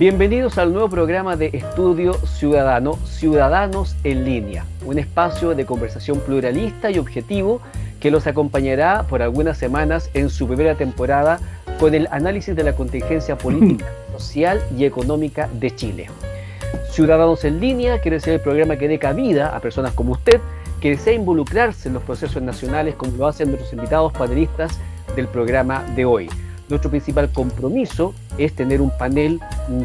Bienvenidos al nuevo programa de Estudio Ciudadano, Ciudadanos en Línea, un espacio de conversación pluralista y objetivo que los acompañará por algunas semanas en su primera temporada con el análisis de la contingencia política, social y económica de Chile. Ciudadanos en Línea quiere ser el programa que dé cabida a personas como usted que desea involucrarse en los procesos nacionales como lo hacen nuestros invitados panelistas del programa de hoy. Nuestro principal compromiso es tener un panel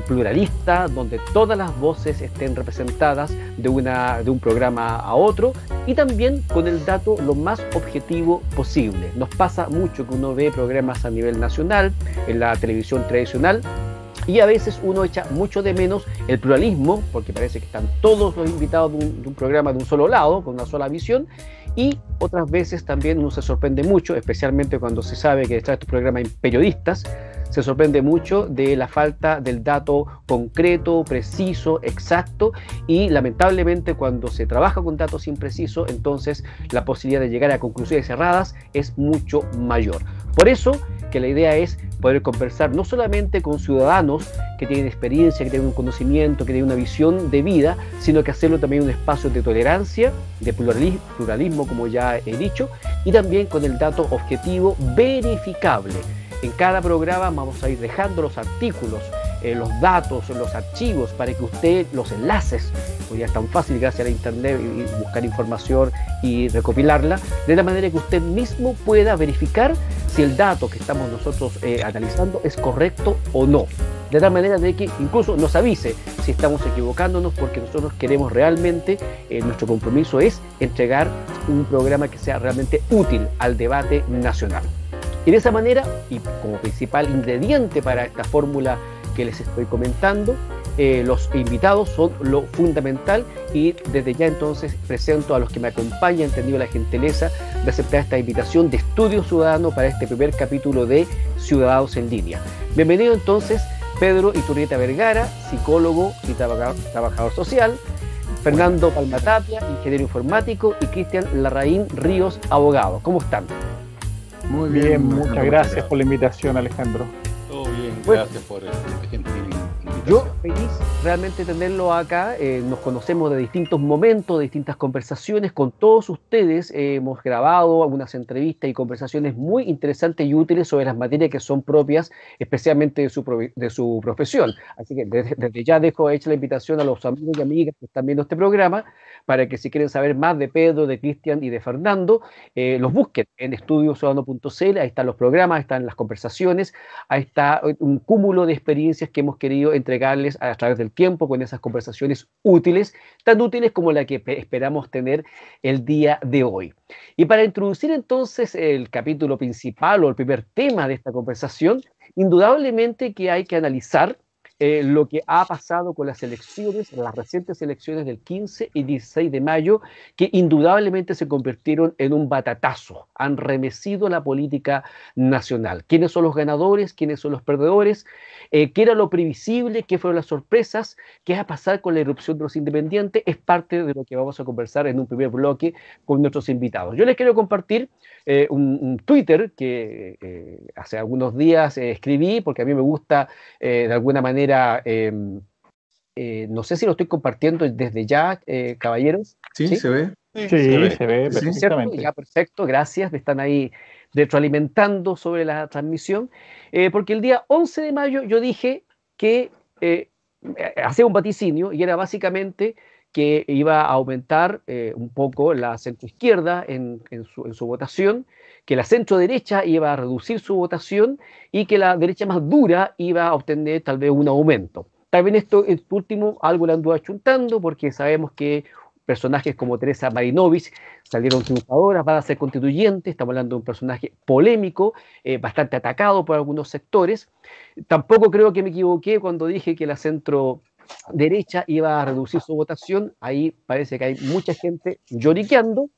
pluralista donde todas las voces estén representadas de un programa a otro y también con el dato lo más objetivo posible. Nos pasa mucho que uno ve programas a nivel nacional, en la televisión tradicional, y a veces uno echa mucho de menos el pluralismo, porque parece que están todos los invitados de un programa de un solo lado, con una sola visión, y otras veces también uno se sorprende mucho, especialmente cuando se sabe que detrás de estos programas hay periodistas, se sorprende mucho de la falta del dato concreto, preciso, exacto, y lamentablemente cuando se trabaja con datos imprecisos, entonces la posibilidad de llegar a conclusiones cerradas es mucho mayor. Por eso que la idea es poder conversar no solamente con ciudadanos que tienen experiencia, que tienen un conocimiento, que tienen una visión de vida, sino que hacerlo también en un espacio de tolerancia, de pluralismo, como ya he dicho, y también con el dato objetivo verificable. En cada programa vamos a ir dejando los artículos, los datos, los archivos, para que usted, los enlaces, pues ya es tan fácil gracias a la internet y buscar información y recopilarla, de la manera que usted mismo pueda verificar si el dato que estamos nosotros analizando es correcto o no. De tal manera de que incluso nos avise si estamos equivocándonos, porque nosotros queremos realmente, nuestro compromiso es entregar un programa que sea realmente útil al debate nacional. Y de esa manera, y como principal ingrediente para esta fórmula que les estoy comentando, los invitados son lo fundamental, y desde ya entonces presento a los que me acompañan. He tenido la gentileza de aceptar esta invitación de Estudio Ciudadano para este primer capítulo de Ciudadanos en Línea. Bienvenido entonces Pedro Iturrieta Vergara, psicólogo y trabajador social, Fernando Palmatapia, ingeniero informático, y Cristian Larraín Ríos, abogado. ¿Cómo están? Muy bien, muchas gracias por la invitación, Alejandro. Todo bien, gracias por este gentil invitación. Yo feliz realmente tenerlo acá. Nos conocemos de distintos momentos, de distintas conversaciones con todos ustedes. Hemos grabado algunas entrevistas y conversaciones muy interesantes y útiles sobre las materias que son propias, especialmente de su profesión. Así que desde ya dejo hecha la invitación a los amigos y amigas que están viendo este programa, para que si quieren saber más de Pedro, de Cristian y de Fernando, los busquen en estudiociudadano.cl. Ahí están los programas, ahí están las conversaciones, ahí está un cúmulo de experiencias que hemos querido entregarles a través del tiempo con esas conversaciones útiles, tan útiles como la que esperamos tener el día de hoy. Y para introducir entonces el capítulo principal o el primer tema de esta conversación, indudablemente que hay que analizar lo que ha pasado con las elecciones, las recientes elecciones del 15 y 16 de mayo, que indudablemente se convirtieron en un batatazo, han remecido la política nacional. ¿Quiénes son los ganadores? ¿Quiénes son los perdedores? ¿Qué era lo previsible? ¿Qué fueron las sorpresas? ¿Qué va a pasar con la irrupción de los independientes? Es parte de lo que vamos a conversar en un primer bloque con nuestros invitados. Yo les quiero compartir un Twitter que hace algunos días escribí, porque a mí me gusta de alguna manera, no sé si lo estoy compartiendo desde ya, caballeros. ¿Sí? ¿Se ve? Sí, se ve perfectamente. Ya, perfecto, gracias, me están ahí retroalimentando sobre la transmisión, porque el día 11 de mayo yo dije que hacía un vaticinio, y era básicamente que iba a aumentar un poco la centroizquierda en su votación, que la centroderecha iba a reducir su votación y que la derecha más dura iba a obtener tal vez un aumento. También esto último algo le anduvo achuntando, porque sabemos que personajes como Teresa Marinovich salieron triunfadoras, van a ser constituyentes. Estamos hablando de un personaje polémico, bastante atacado por algunos sectores. Tampoco creo que me equivoqué cuando dije que la centroderecha iba a reducir su votación. Ahí parece que hay mucha gente lloriqueando.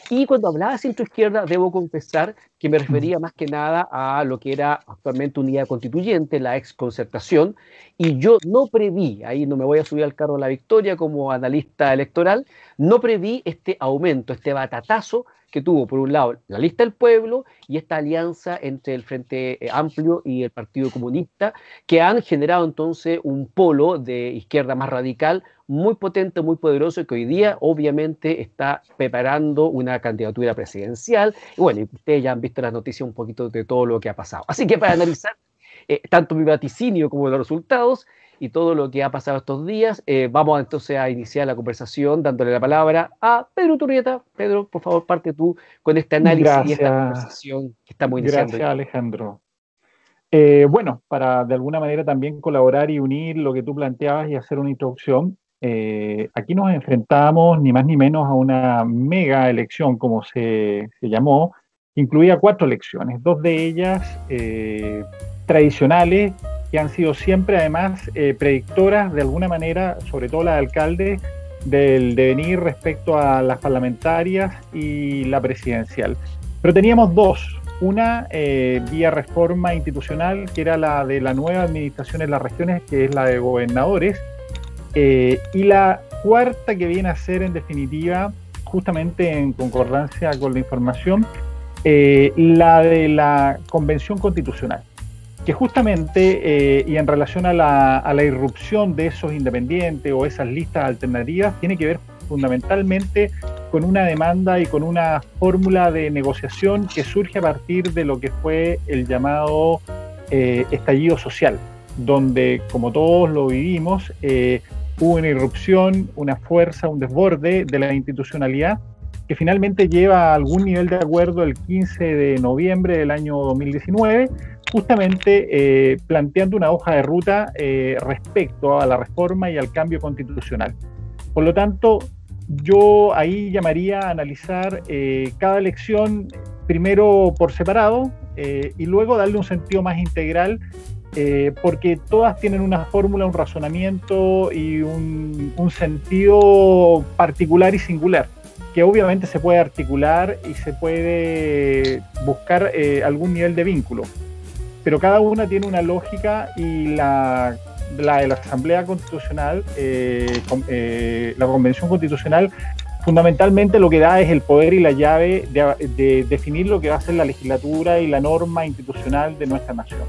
Y cuando hablaba de centroizquierda, debo confesar que me refería más que nada a lo que era actualmente Unidad Constituyente, la ex Concertación, y yo no preví, ahí no me voy a subir al carro de la victoria como analista electoral, no preví este aumento, este batatazo que tuvo, por un lado, la lista del pueblo y esta alianza entre el Frente Amplio y el Partido Comunista, que han generado entonces un polo de izquierda más radical, muy potente, muy poderoso, y que hoy día obviamente está preparando una candidatura presidencial. Y bueno, y ustedes ya han visto las noticias un poquito de todo lo que ha pasado. Así que para analizar tanto mi vaticinio como los resultados y todo lo que ha pasado estos días, vamos entonces a iniciar la conversación dándole la palabra a Pedro Turrieta. Pedro, por favor, parte tú con este análisis y esta conversación que estamos iniciando. Gracias, Alejandro. Bueno, para de alguna manera también colaborar y unir lo que tú planteabas y hacer una introducción, aquí nos enfrentamos ni más ni menos a una mega elección, como se llamó, que incluía 4 elecciones, 2 de ellas tradicionales, que han sido siempre además predictoras de alguna manera, sobre todo la de alcalde, del devenir respecto a las parlamentarias y la presidencial. Pero teníamos 2. Una vía reforma institucional, que era la de la nueva administración en las regiones, que es la de gobernadores, y la cuarta, que viene a ser en definitiva, justamente en concordancia con la información, la de la Convención Constitucional, que justamente, y en relación a la irrupción de esos independientes o esas listas alternativas, tiene que ver fundamentalmente con una demanda y con una fórmula de negociación que surge a partir de lo que fue el llamado estallido social, donde, como todos lo vivimos, hubo una irrupción, una fuerza, un desborde de la institucionalidad que finalmente lleva a algún nivel de acuerdo el 15 de noviembre del año 2019, justamente planteando una hoja de ruta respecto a la reforma y al cambio constitucional. Por lo tanto, yo ahí llamaría a analizar cada elección primero por separado y luego darle un sentido más integral, porque todas tienen una fórmula, un razonamiento y un sentido particular y singular, que obviamente se puede articular y se puede buscar algún nivel de vínculo, pero cada una tiene una lógica, y la de la Asamblea Constitucional, la Convención Constitucional, fundamentalmente lo que da es el poder y la llave de definir lo que va a ser la legislatura y la norma institucional de nuestra nación.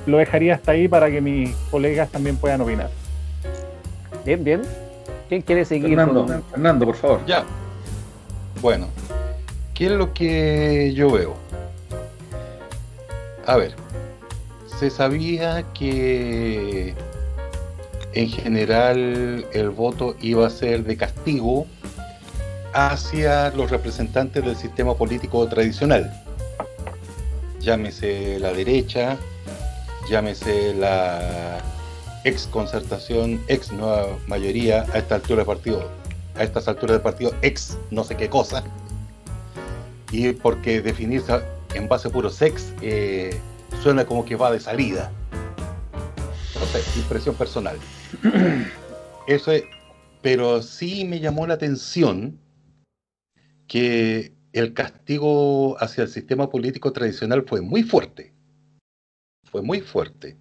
Lo dejaría hasta ahí para que mis colegas también puedan opinar. Bien, bien. ¿Quién quiere seguir? Fernando, por favor. Ya. Bueno, ¿qué es lo que yo veo? A ver, se sabía que en general el voto iba a ser de castigo hacia los representantes del sistema político tradicional. Llámese la derecha, llámese la ex concertación, ex nueva mayoría, a estas alturas del partido, ex no sé qué cosa, y porque definirse en base a puro sex suena como que va de salida. No sé, impresión personal. Eso es, pero sí me llamó la atención que el castigo hacia el sistema político tradicional fue muy fuerte. Fue muy fuerte.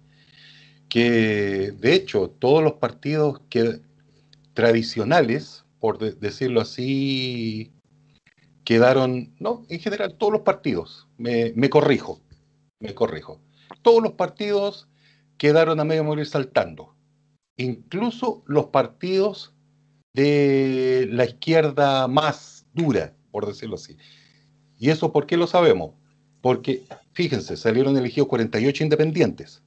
Que de hecho todos los partidos tradicionales, por decirlo así, quedaron, no, en general todos los partidos, me corrijo, todos los partidos quedaron a medio morir saltando, incluso los partidos de la izquierda más dura, por decirlo así. ¿Y eso por qué lo sabemos? Porque, fíjense, salieron elegidos 48 independientes.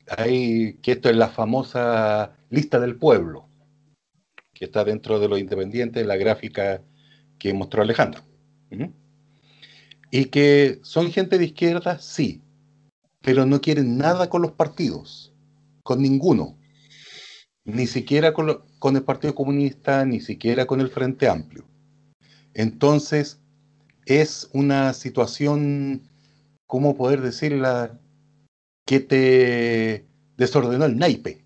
Que esto es la famosa lista del pueblo, que está dentro de los independientes, la gráfica que mostró Alejandro. Y que son gente de izquierda, sí, pero no quieren nada con los partidos, con ninguno. Ni siquiera con el Partido Comunista, ni siquiera con el Frente Amplio. Entonces, es una situación, ¿cómo poder decirla?, que te desordenó el naipe.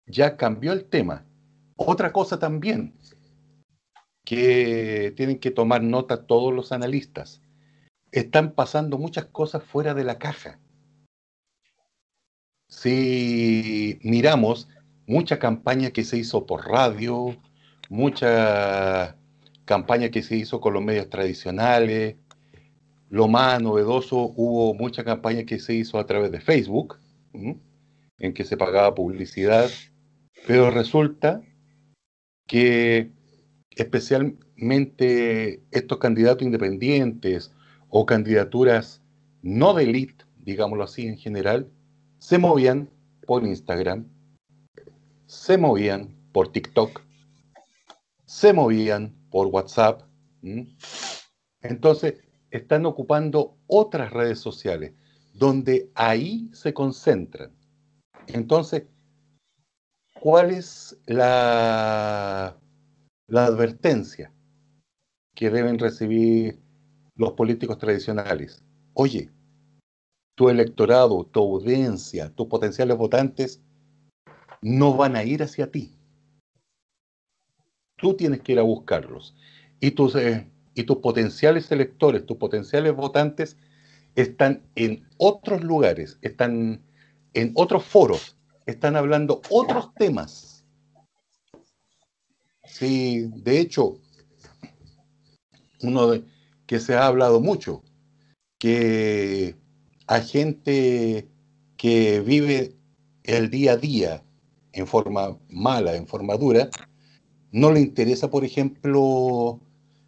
Ya cambió el tema. Otra cosa también que tienen que tomar nota todos los analistas: están pasando muchas cosas fuera de la caja. Si miramos mucha campaña que se hizo por radio, mucha campaña que se hizo con los medios tradicionales. Lo más novedoso, hubo mucha campaña que se hizo a través de Facebook, en que se pagaba publicidad, pero resulta que especialmente estos candidatos independientes o candidaturas no de élite, digámoslo así en general, se movían por Instagram, se movían por TikTok, se movían por WhatsApp. Entonces, están ocupando otras redes sociales, donde ahí se concentran. Entonces, ¿cuál es la advertencia que deben recibir los políticos tradicionales? Oye, tu electorado, tu audiencia, tus potenciales votantes no van a ir hacia ti. Tú tienes que ir a buscarlos. Y tus potenciales electores, tus potenciales votantes están en otros lugares, están en otros foros, están hablando otros temas. Sí, de hecho, que se ha hablado mucho, que a gente que vive el día a día en forma mala, en forma dura, no le interesa, por ejemplo,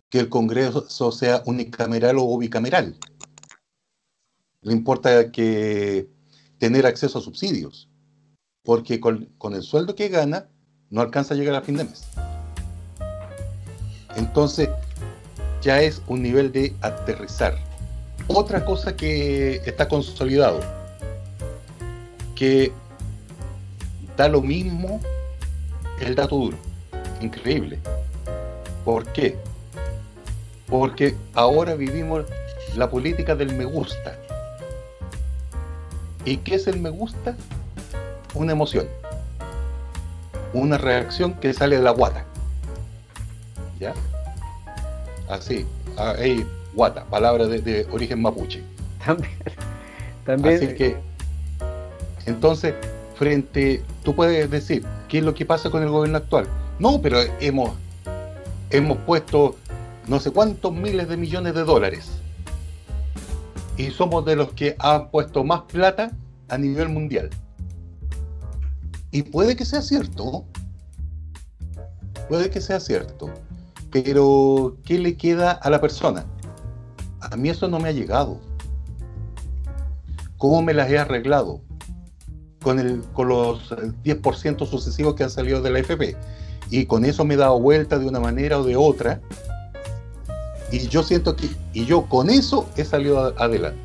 que el Congreso sea unicameral o bicameral. Le importa que tener acceso a subsidios, porque con el sueldo que gana no alcanza a llegar a fin de mes. Entonces, ya es un nivel de aterrizar. Otra cosa que está consolidado, que da lo mismo el dato duro. Increíble. ¿Por qué? Porque ahora vivimos la política del me gusta. ¿Y qué es el me gusta? Una emoción. Una reacción que sale de la guata. ¿Ya? Así. Hey, guata, palabra de origen mapuche. También. Así que, entonces, tú puedes decir, ¿qué es lo que pasa con el gobierno actual? No, pero hemos puesto no sé cuántos miles de millones de dólares. Y somos de los que han puesto más plata a nivel mundial. Y puede que sea cierto. Puede que sea cierto. Pero, ¿qué le queda a la persona? A mí eso no me ha llegado. ¿Cómo me las he arreglado? Con los 10% sucesivos que han salido de la AFP. Y con eso me he dado vuelta de una manera o de otra. Y yo siento que con eso he salido adelante.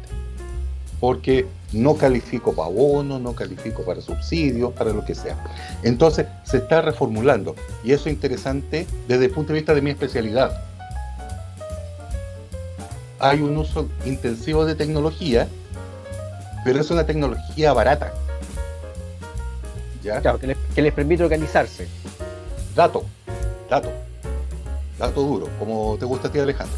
Porque no califico para bonos, no califico para subsidios, para lo que sea. Entonces se está reformulando. Y eso es interesante desde el punto de vista de mi especialidad. Hay un uso intensivo de tecnología, pero es una tecnología barata. ¿Ya? Claro, que les permite organizarse. Dato duro, como te gusta a ti, Alejandro.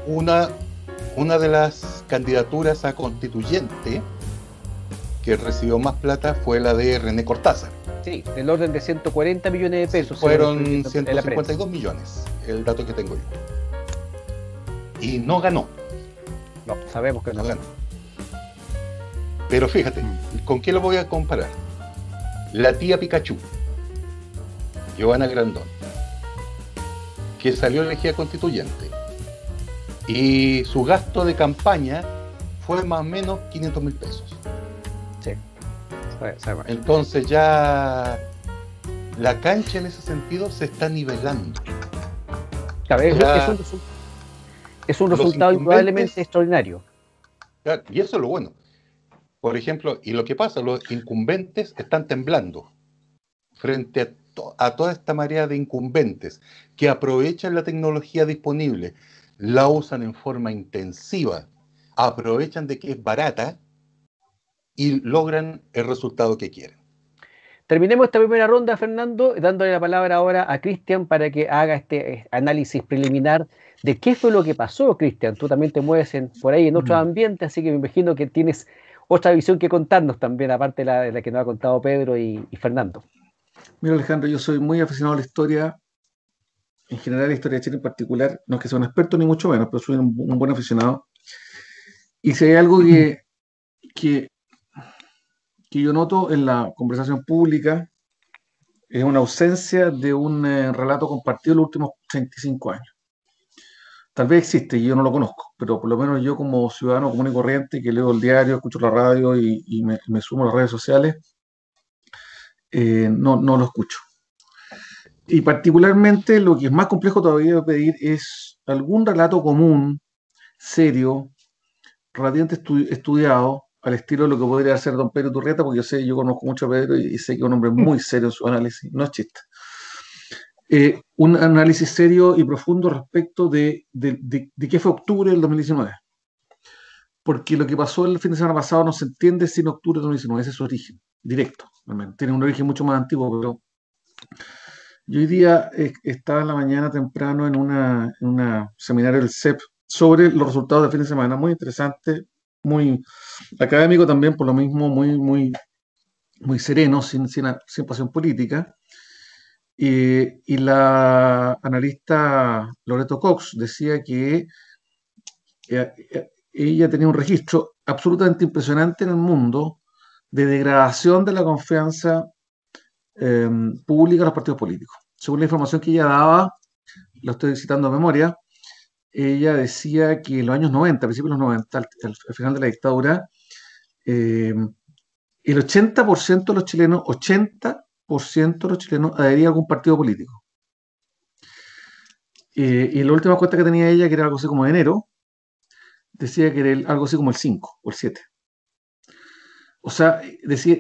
Una de las candidaturas a constituyente que recibió más plata fue la de René Cortázar. Sí, del orden de 140 millones de pesos. Fueron 152 millones, el dato que tengo yo. Y no ganó. No, sabemos que no ganó. Pero fíjate, ¿con qué lo voy a comparar? La tía Pikachu, Giovanna Grandón, que salió elegida constituyente, y su gasto de campaña fue más o menos 500.000 pesos. Sí. Entonces ya la cancha en ese sentido se está nivelando. Claro, es un resultado indudablemente extraordinario. Claro, y eso es lo bueno. Por ejemplo, y lo que pasa, los incumbentes están temblando frente a toda esta marea de incumbentes que aprovechan la tecnología disponible, la usan en forma intensiva, aprovechan de que es barata y logran el resultado que quieren. Terminemos esta primera ronda, Fernando, dándole la palabra ahora a Cristian para que haga este análisis preliminar de qué fue lo que pasó, Cristian. Tú también te mueves por ahí en otro ambiente, así que me imagino que tienes otra visión que contarnos también, aparte de la que nos ha contado Pedro y Fernando. Mira, Alejandro, yo soy muy aficionado a la historia en general la historia de Chile en particular, no es que sea un experto ni mucho menos, pero soy un buen aficionado. Y si hay algo que yo noto en la conversación pública, es una ausencia de un relato compartido en los últimos 35 años. Tal vez existe y yo no lo conozco, pero por lo menos yo como ciudadano común y corriente que leo el diario, escucho la radio y me sumo a las redes sociales, no lo escucho. Y particularmente lo que es más complejo todavía de pedir es algún relato común, serio, relativamente estudiado, al estilo de lo que podría hacer don Pedro Iturrieta, porque yo conozco mucho a Pedro y sé que es un hombre muy serio en su análisis, no es chiste. Un análisis serio y profundo respecto de qué fue octubre del 2019. Porque lo que pasó el fin de semana pasado no se entiende sin octubre del 2019, ese es su origen, directo. Realmente. Tiene un origen mucho más antiguo, pero yo hoy día estaba en la mañana temprano en una seminario del CEP sobre los resultados del fin de semana, muy interesante, muy académico también, por lo mismo, muy sereno, sin pasión política. Y la analista Loreto Cox decía que ella tenía un registro absolutamente impresionante en el mundo de degradación de la confianza pública a los partidos políticos. Según la información que ella daba, lo estoy citando a memoria, ella decía que en los años 90, a principios de los 90, al final de la dictadura, el 80% de los chilenos, 80% de los chilenos adhería a algún partido político. Y en la última cuenta que tenía ella, que era algo así como de enero, decía que era algo así como el 5 o el 7. O sea, decía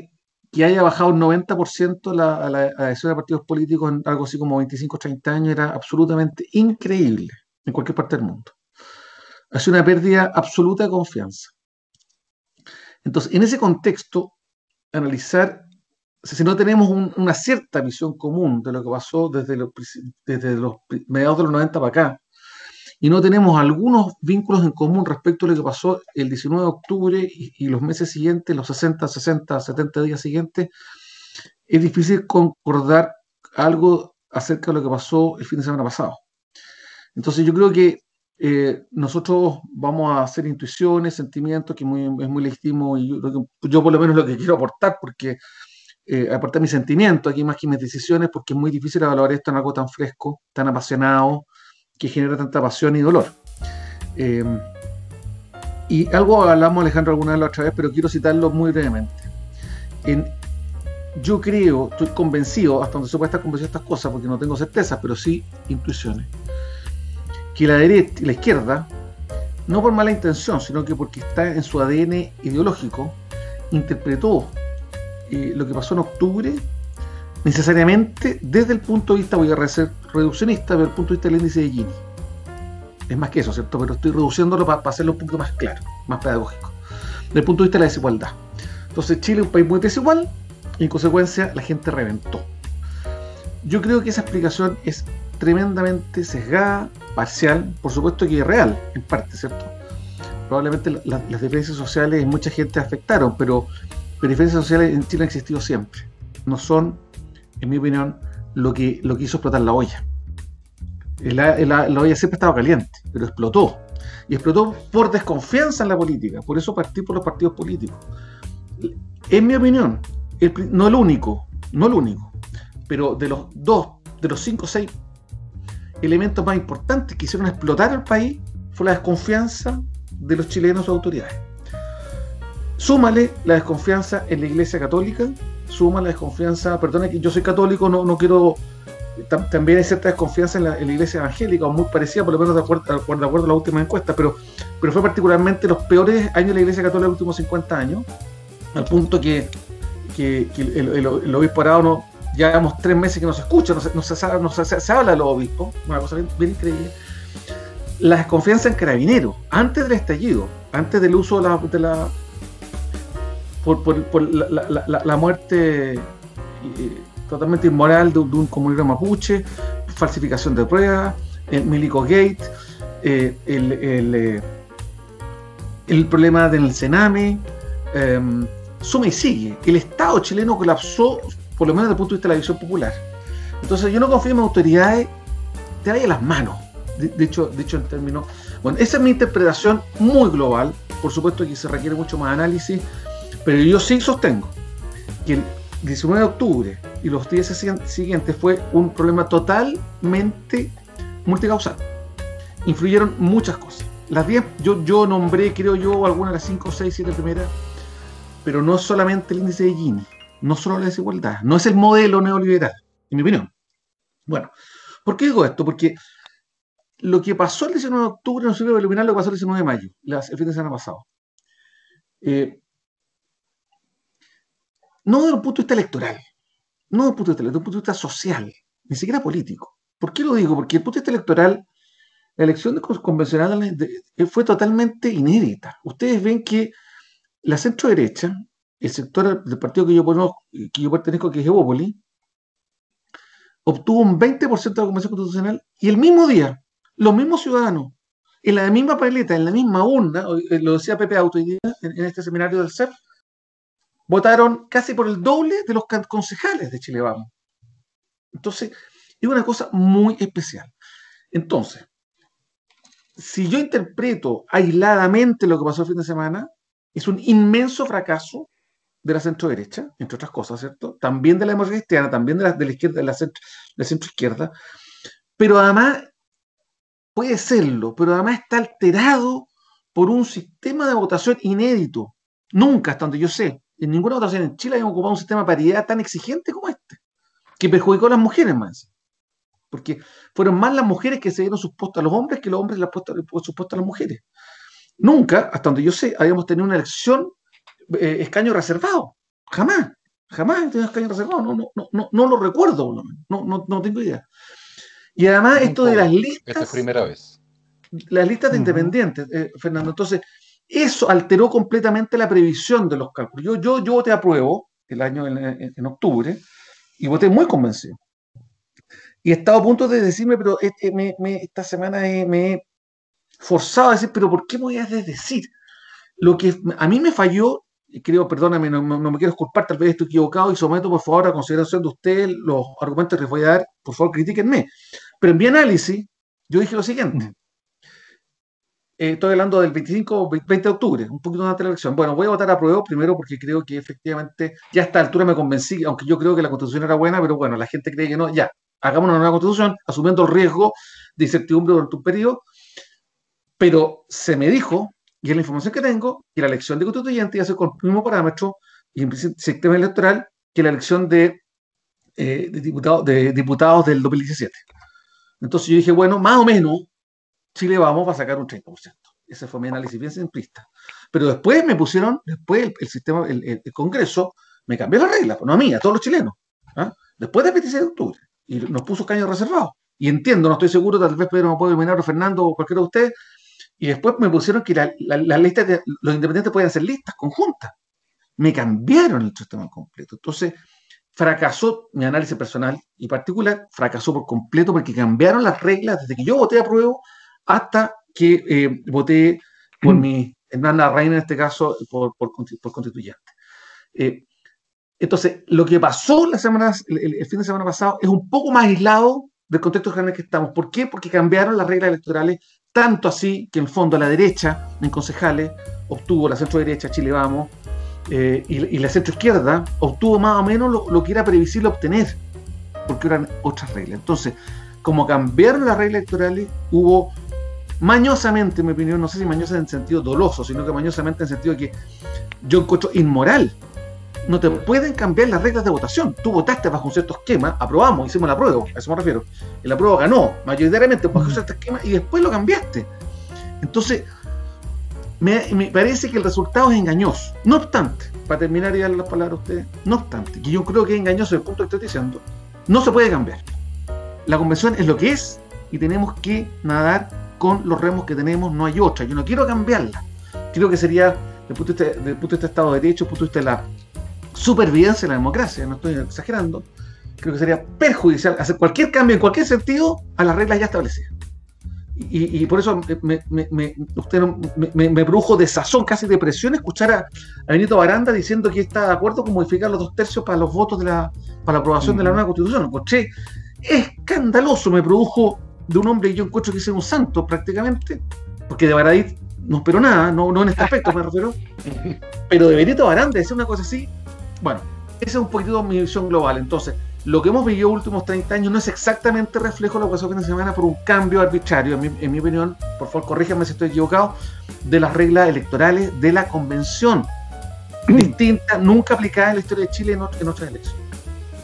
que haya bajado un 90% la adhesión a partidos políticos en algo así como 25 o 30 años era absolutamente increíble en cualquier parte del mundo. Ha sido una pérdida absoluta de confianza. Entonces, en ese contexto, analizar, si no tenemos una cierta visión común de lo que pasó desde los mediados de los 90 para acá, y no tenemos algunos vínculos en común respecto a lo que pasó el 19 de octubre y los meses siguientes, los 60, 60, 70 días siguientes, es difícil concordar algo acerca de lo que pasó el fin de semana pasado. Entonces yo creo que nosotros vamos a hacer intuiciones, sentimientos, que es muy legítimo, y yo por lo menos lo que quiero aportar, porque aportar mis sentimientos aquí más que mis decisiones, porque es muy difícil evaluar esto en algo tan fresco, tan apasionado, que genera tanta pasión y dolor. Y algo hablamos, Alejandro, alguna vez la otra vez, pero quiero citarlo muy brevemente. Yo creo, estoy convencido, hasta donde se puede estar convencido de estas cosas, porque no tengo certezas, pero sí intuiciones, que la derecha y la izquierda, no por mala intención, sino que porque está en su ADN ideológico, interpretó lo que pasó en octubre necesariamente desde el punto de vista, voy a ser reduccionista, desde el punto de vista del índice de Gini. Es más que eso, ¿cierto? Pero estoy reduciéndolo para hacerlo un poco más claro, más pedagógico. Desde el punto de vista de la desigualdad. Entonces Chile es un país muy desigual y en consecuencia la gente reventó. Yo creo que esa explicación es tremendamente sesgada, parcial, por supuesto que es real, en parte, ¿cierto? Probablemente las diferencias sociales en mucha gente afectaron, pero diferencias sociales en Chile han existido siempre. No son, en mi opinión, lo que hizo explotar la olla. La olla siempre estaba caliente, pero explotó. Y explotó por desconfianza en la política. Por eso partí por los partidos políticos. En mi opinión, no el único, pero de los 5 o 6 elementos más importantes que hicieron explotar el país fue la desconfianza de los chilenos a sus autoridades. Súmale la desconfianza en la Iglesia Católica, suma la desconfianza, perdona que yo soy católico, no quiero, también hay cierta desconfianza en la Iglesia Evangélica, muy parecida, por lo menos de acuerdo a la última encuesta, pero fue particularmente los peores años de la Iglesia Católica en los últimos 50 años, al punto que el obispo Arao ya llevamos 3 meses que no se escucha, se habla de los obispos, una cosa bien increíble. La desconfianza en Carabineros, antes del estallido, antes del uso de la muerte totalmente inmoral de un comunero mapuche, falsificación de pruebas, el Milico Gate, el problema del Sename, suma y sigue. El Estado chileno colapsó, por lo menos desde el punto de vista de la visión popular. Entonces yo no confío en autoridades te vaya las manos. De hecho, en términos... Bueno, esa es mi interpretación muy global. Por supuesto que se requiere mucho más análisis, pero yo sí sostengo que el 19 de octubre y los días siguientes fue un problema totalmente multicausal. Influyeron muchas cosas. Las 10, yo nombré, creo yo, algunas de las 5, 6, 7 primeras, pero no solamente el índice de Gini, no solo la desigualdad, no es el modelo neoliberal, en mi opinión. Bueno, ¿por qué digo esto? Porque lo que pasó el 19 de octubre no sirve para iluminar lo que pasó el 19 de mayo, el fin de semana pasado. No desde un punto de vista electoral, no desde un punto de vista social, ni siquiera político. ¿Por qué lo digo? Porque desde el punto de vista electoral, la elección convencional fue totalmente inédita. Ustedes ven que la centro-derecha, el sector del partido que yo pertenezco, que es Evópoli, obtuvo un 20% de la convención constitucional y el mismo día, los mismos ciudadanos, en la misma paleta, en la misma urna, lo decía Pepe Auto hoy día, en este seminario del CEP, votaron casi por el doble de los concejales de Chile Vamos. Entonces, es una cosa muy especial. Entonces, si yo interpreto aisladamente lo que pasó el fin de semana, es un inmenso fracaso de la centro-derecha, entre otras cosas, ¿cierto? También de la democracia cristiana, también de la izquierda, de la centro-izquierda, pero además puede serlo, pero además está alterado por un sistema de votación inédito. Nunca, hasta donde yo sé, en ninguna votación en Chile habíamos ocupado un sistema de paridad tan exigente como este, que perjudicó a las mujeres más. Porque fueron más las mujeres que se dieron sus puestos a los hombres que los hombres sus puestos a las mujeres. Nunca, hasta donde yo sé, habíamos tenido una elección escaño reservado. Jamás he tenido escaño reservado. No lo recuerdo, no tengo idea. Y además esto de las listas... Esta es primera vez. Las listas de independientes, Fernando. Entonces, eso alteró completamente la previsión de los cálculos. Yo voté a prueba el año en octubre y voté muy convencido. Y he estado a punto de decirme, pero esta semana me he forzado a decir, pero ¿por qué me voy a desdecir? Lo que a mí me falló, y creo, perdóname, no me quiero disculpar, tal vez estoy equivocado y someto por favor a consideración de ustedes los argumentos que les voy a dar, por favor critíquenme. Pero en mi análisis, yo dije lo siguiente. Estoy hablando del 20 de octubre, un poquito antes de la elección. Bueno, voy a votar a prueba primero porque creo que efectivamente ya a esta altura me convencí, aunque yo creo que la constitución era buena, pero bueno, la gente cree que no, ya, hagamos una nueva constitución, asumiendo el riesgo de incertidumbre durante un periodo, pero se me dijo, y es la información que tengo, que la elección de constituyente iba a ser con el mismo parámetro y en sistema electoral que la elección de diputados del 2017. Entonces yo dije, bueno, más o menos, Chile Vamos a sacar un 30%. Ese fue mi análisis bien simplista. Pero después el sistema, el Congreso, me cambió la regla, no a mí, a todos los chilenos. ¿Ah? Después del 26 de octubre. Y nos puso escaños reservados. Y entiendo, no estoy seguro, tal vez Pedro me puede iluminar, o Fernando, o cualquiera de ustedes. Y después me pusieron que las listas de los independientes podían ser listas conjuntas. Me cambiaron el sistema completo. Entonces, fracasó mi análisis personal y particular, fracasó por completo porque cambiaron las reglas desde que yo voté a prueba hasta que voté por mi hermana Reina, en este caso, por constituyente. Entonces, lo que pasó el fin de semana pasado es un poco más aislado del contexto general que estamos. ¿Por qué? Porque cambiaron las reglas electorales, tanto así que en el fondo la derecha, en concejales, obtuvo la centro-derecha, Chile Vamos, y la centro-izquierda obtuvo más o menos lo que era previsible obtener, porque eran otras reglas. Entonces, como cambiaron las reglas electorales, hubo mañosamente, en mi opinión, no sé si mañosa en sentido doloso, sino que mañosamente en sentido de que yo encuentro inmoral. No te pueden cambiar las reglas de votación. Tú votaste bajo un cierto esquema, aprobamos, hicimos la prueba, a eso me refiero. Y la prueba ganó mayoritariamente bajo un cierto esquema y después lo cambiaste. Entonces, me parece que el resultado es engañoso. No obstante, para terminar y darle las palabras a ustedes, no obstante, que yo creo que es engañoso desde el punto que estoy diciendo, no se puede cambiar. La convención es lo que es y tenemos que nadar con los remos que tenemos, no hay otra. Yo no quiero cambiarla. Creo que sería, desde el punto de vista Estado de Derecho, desde el punto de vista de la supervivencia de la democracia, no estoy exagerando, creo que sería perjudicial hacer cualquier cambio en cualquier sentido a las reglas ya establecidas. Y por eso me produjo desazón, casi depresión, escuchar a Benito Baranda diciendo que está de acuerdo con modificar los 2/3 para los votos para la aprobación de la nueva constitución. Lo encontré escandaloso, me produjo de un hombre que yo encuentro que es un santo prácticamente, porque de Baradit no espero nada, no en este aspecto me refiero, pero de Benito Baranda, es una cosa así. Bueno, esa es un poquito mi visión global. Entonces, lo que hemos vivido los últimos 30 años no es exactamente reflejo de lo que pasó el fin de semana por un cambio arbitrario, en mi opinión, por favor corríjame si estoy equivocado, de las reglas electorales de la convención, distinta, nunca aplicada en la historia de Chile en otras elecciones.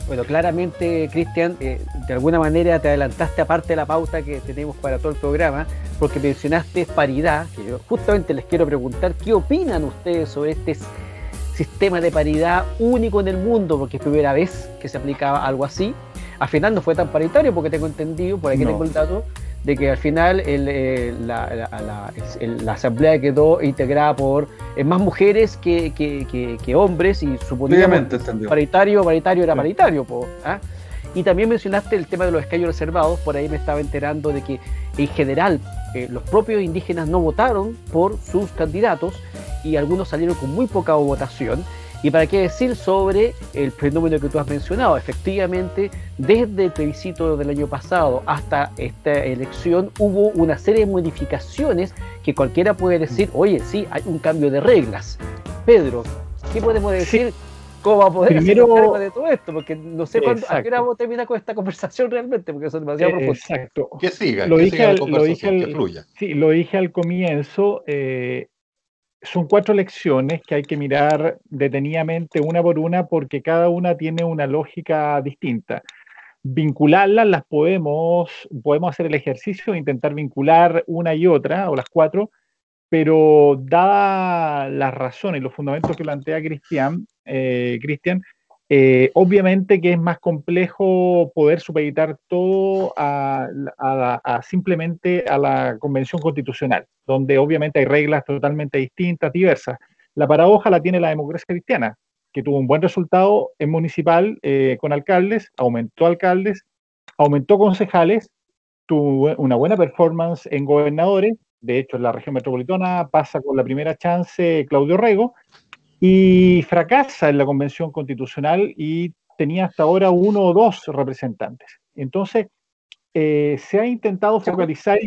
Bueno, claramente, Cristian, de alguna manera te adelantaste aparte de la pauta que tenemos para todo el programa, porque mencionaste paridad, que yo justamente les quiero preguntar, ¿qué opinan ustedes sobre este sistema de paridad único en el mundo? Porque es primera vez que se aplicaba algo así. Al final no fue tan paritario, porque tengo entendido, por aquí tengo el dato, de que al final la asamblea quedó integrada por más mujeres que hombres, y suponíamos paritario era paritario. ¿Ah? Y también mencionaste el tema de los escaños reservados. Por ahí me estaba enterando de que en general los propios indígenas no votaron por sus candidatos y algunos salieron con muy poca votación. Y para qué decir sobre el fenómeno que tú has mencionado. Efectivamente, desde el plebiscito del año pasado hasta esta elección hubo una serie de modificaciones que cualquiera puede decir, oye, sí, hay un cambio de reglas. Pedro, ¿qué podemos decir? Sí. ¿Cómo va a poder hacer cargo de todo esto? Porque no sé cuándo, a qué hora vamos a terminar con esta conversación realmente, porque eso es demasiado profundo. Exacto. Que siga la conversación, que fluya. Sí, lo dije al comienzo. Son 4 lecciones que hay que mirar detenidamente una por una, porque cada una tiene una lógica distinta. Vincularlas, podemos hacer el ejercicio de intentar vincular una y otra, o las 4, pero dada las razones y los fundamentos que plantea Cristian, obviamente que es más complejo poder supeditar todo simplemente a la Convención Constitucional, donde obviamente hay reglas totalmente distintas, diversas. La paradoja la tiene la democracia cristiana, que tuvo un buen resultado en municipal con alcaldes, aumentó concejales, tuvo una buena performance en gobernadores. De hecho, en la región metropolitana pasa con la primera chance Claudio Rego, y fracasa en la Convención Constitucional y tenía hasta ahora 1 o 2 representantes. Entonces, se ha intentado focalizar...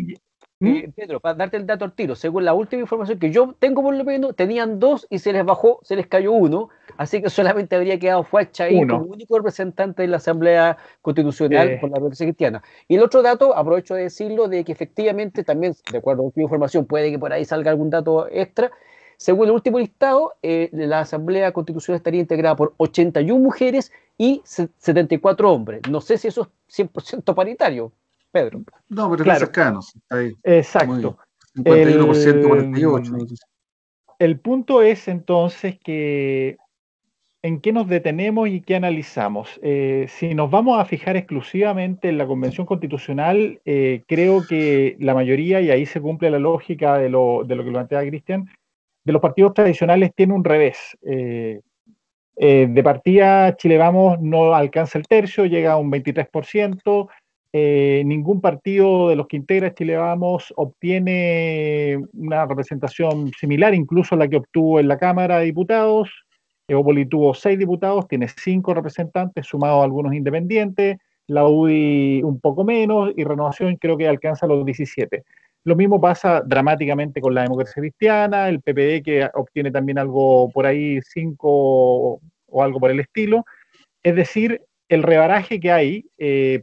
Pedro, para darte el dato al tiro, según la última información que yo tengo, por lo menos, tenían 2 y se les cayó 1, así que solamente habría quedado Fuacha ahí como único representante de la Asamblea Constitucional por la democracia cristiana. Y el otro dato, aprovecho de decirlo, de que efectivamente también, de acuerdo a la última información, puede que por ahí salga algún dato extra. Según el último listado, la Asamblea Constitucional estaría integrada por 81 mujeres y 74 hombres. No sé si eso es 100% paritario, Pedro. No, pero claro, cercano. Ahí. Exacto. 51%, 48%. El punto es entonces que en qué nos detenemos y qué analizamos. Si nos vamos a fijar exclusivamente en la Convención Constitucional, creo que la mayoría, y ahí se cumple la lógica de lo que plantea Cristian, de los partidos tradicionales tiene un revés. De partida, Chile Vamos no alcanza el tercio, llega a un 23%. Ningún partido de los que integra Chile Vamos obtiene una representación similar, incluso a la que obtuvo en la Cámara de Diputados. Evópoli tuvo 6 diputados, tiene 5 representantes, sumados a algunos independientes. La UDI un poco menos, y Renovación creo que alcanza los 17. Lo mismo pasa dramáticamente con la democracia cristiana, el PPD que obtiene también algo por ahí, 5 o algo por el estilo. Es decir, el rebaraje que hay,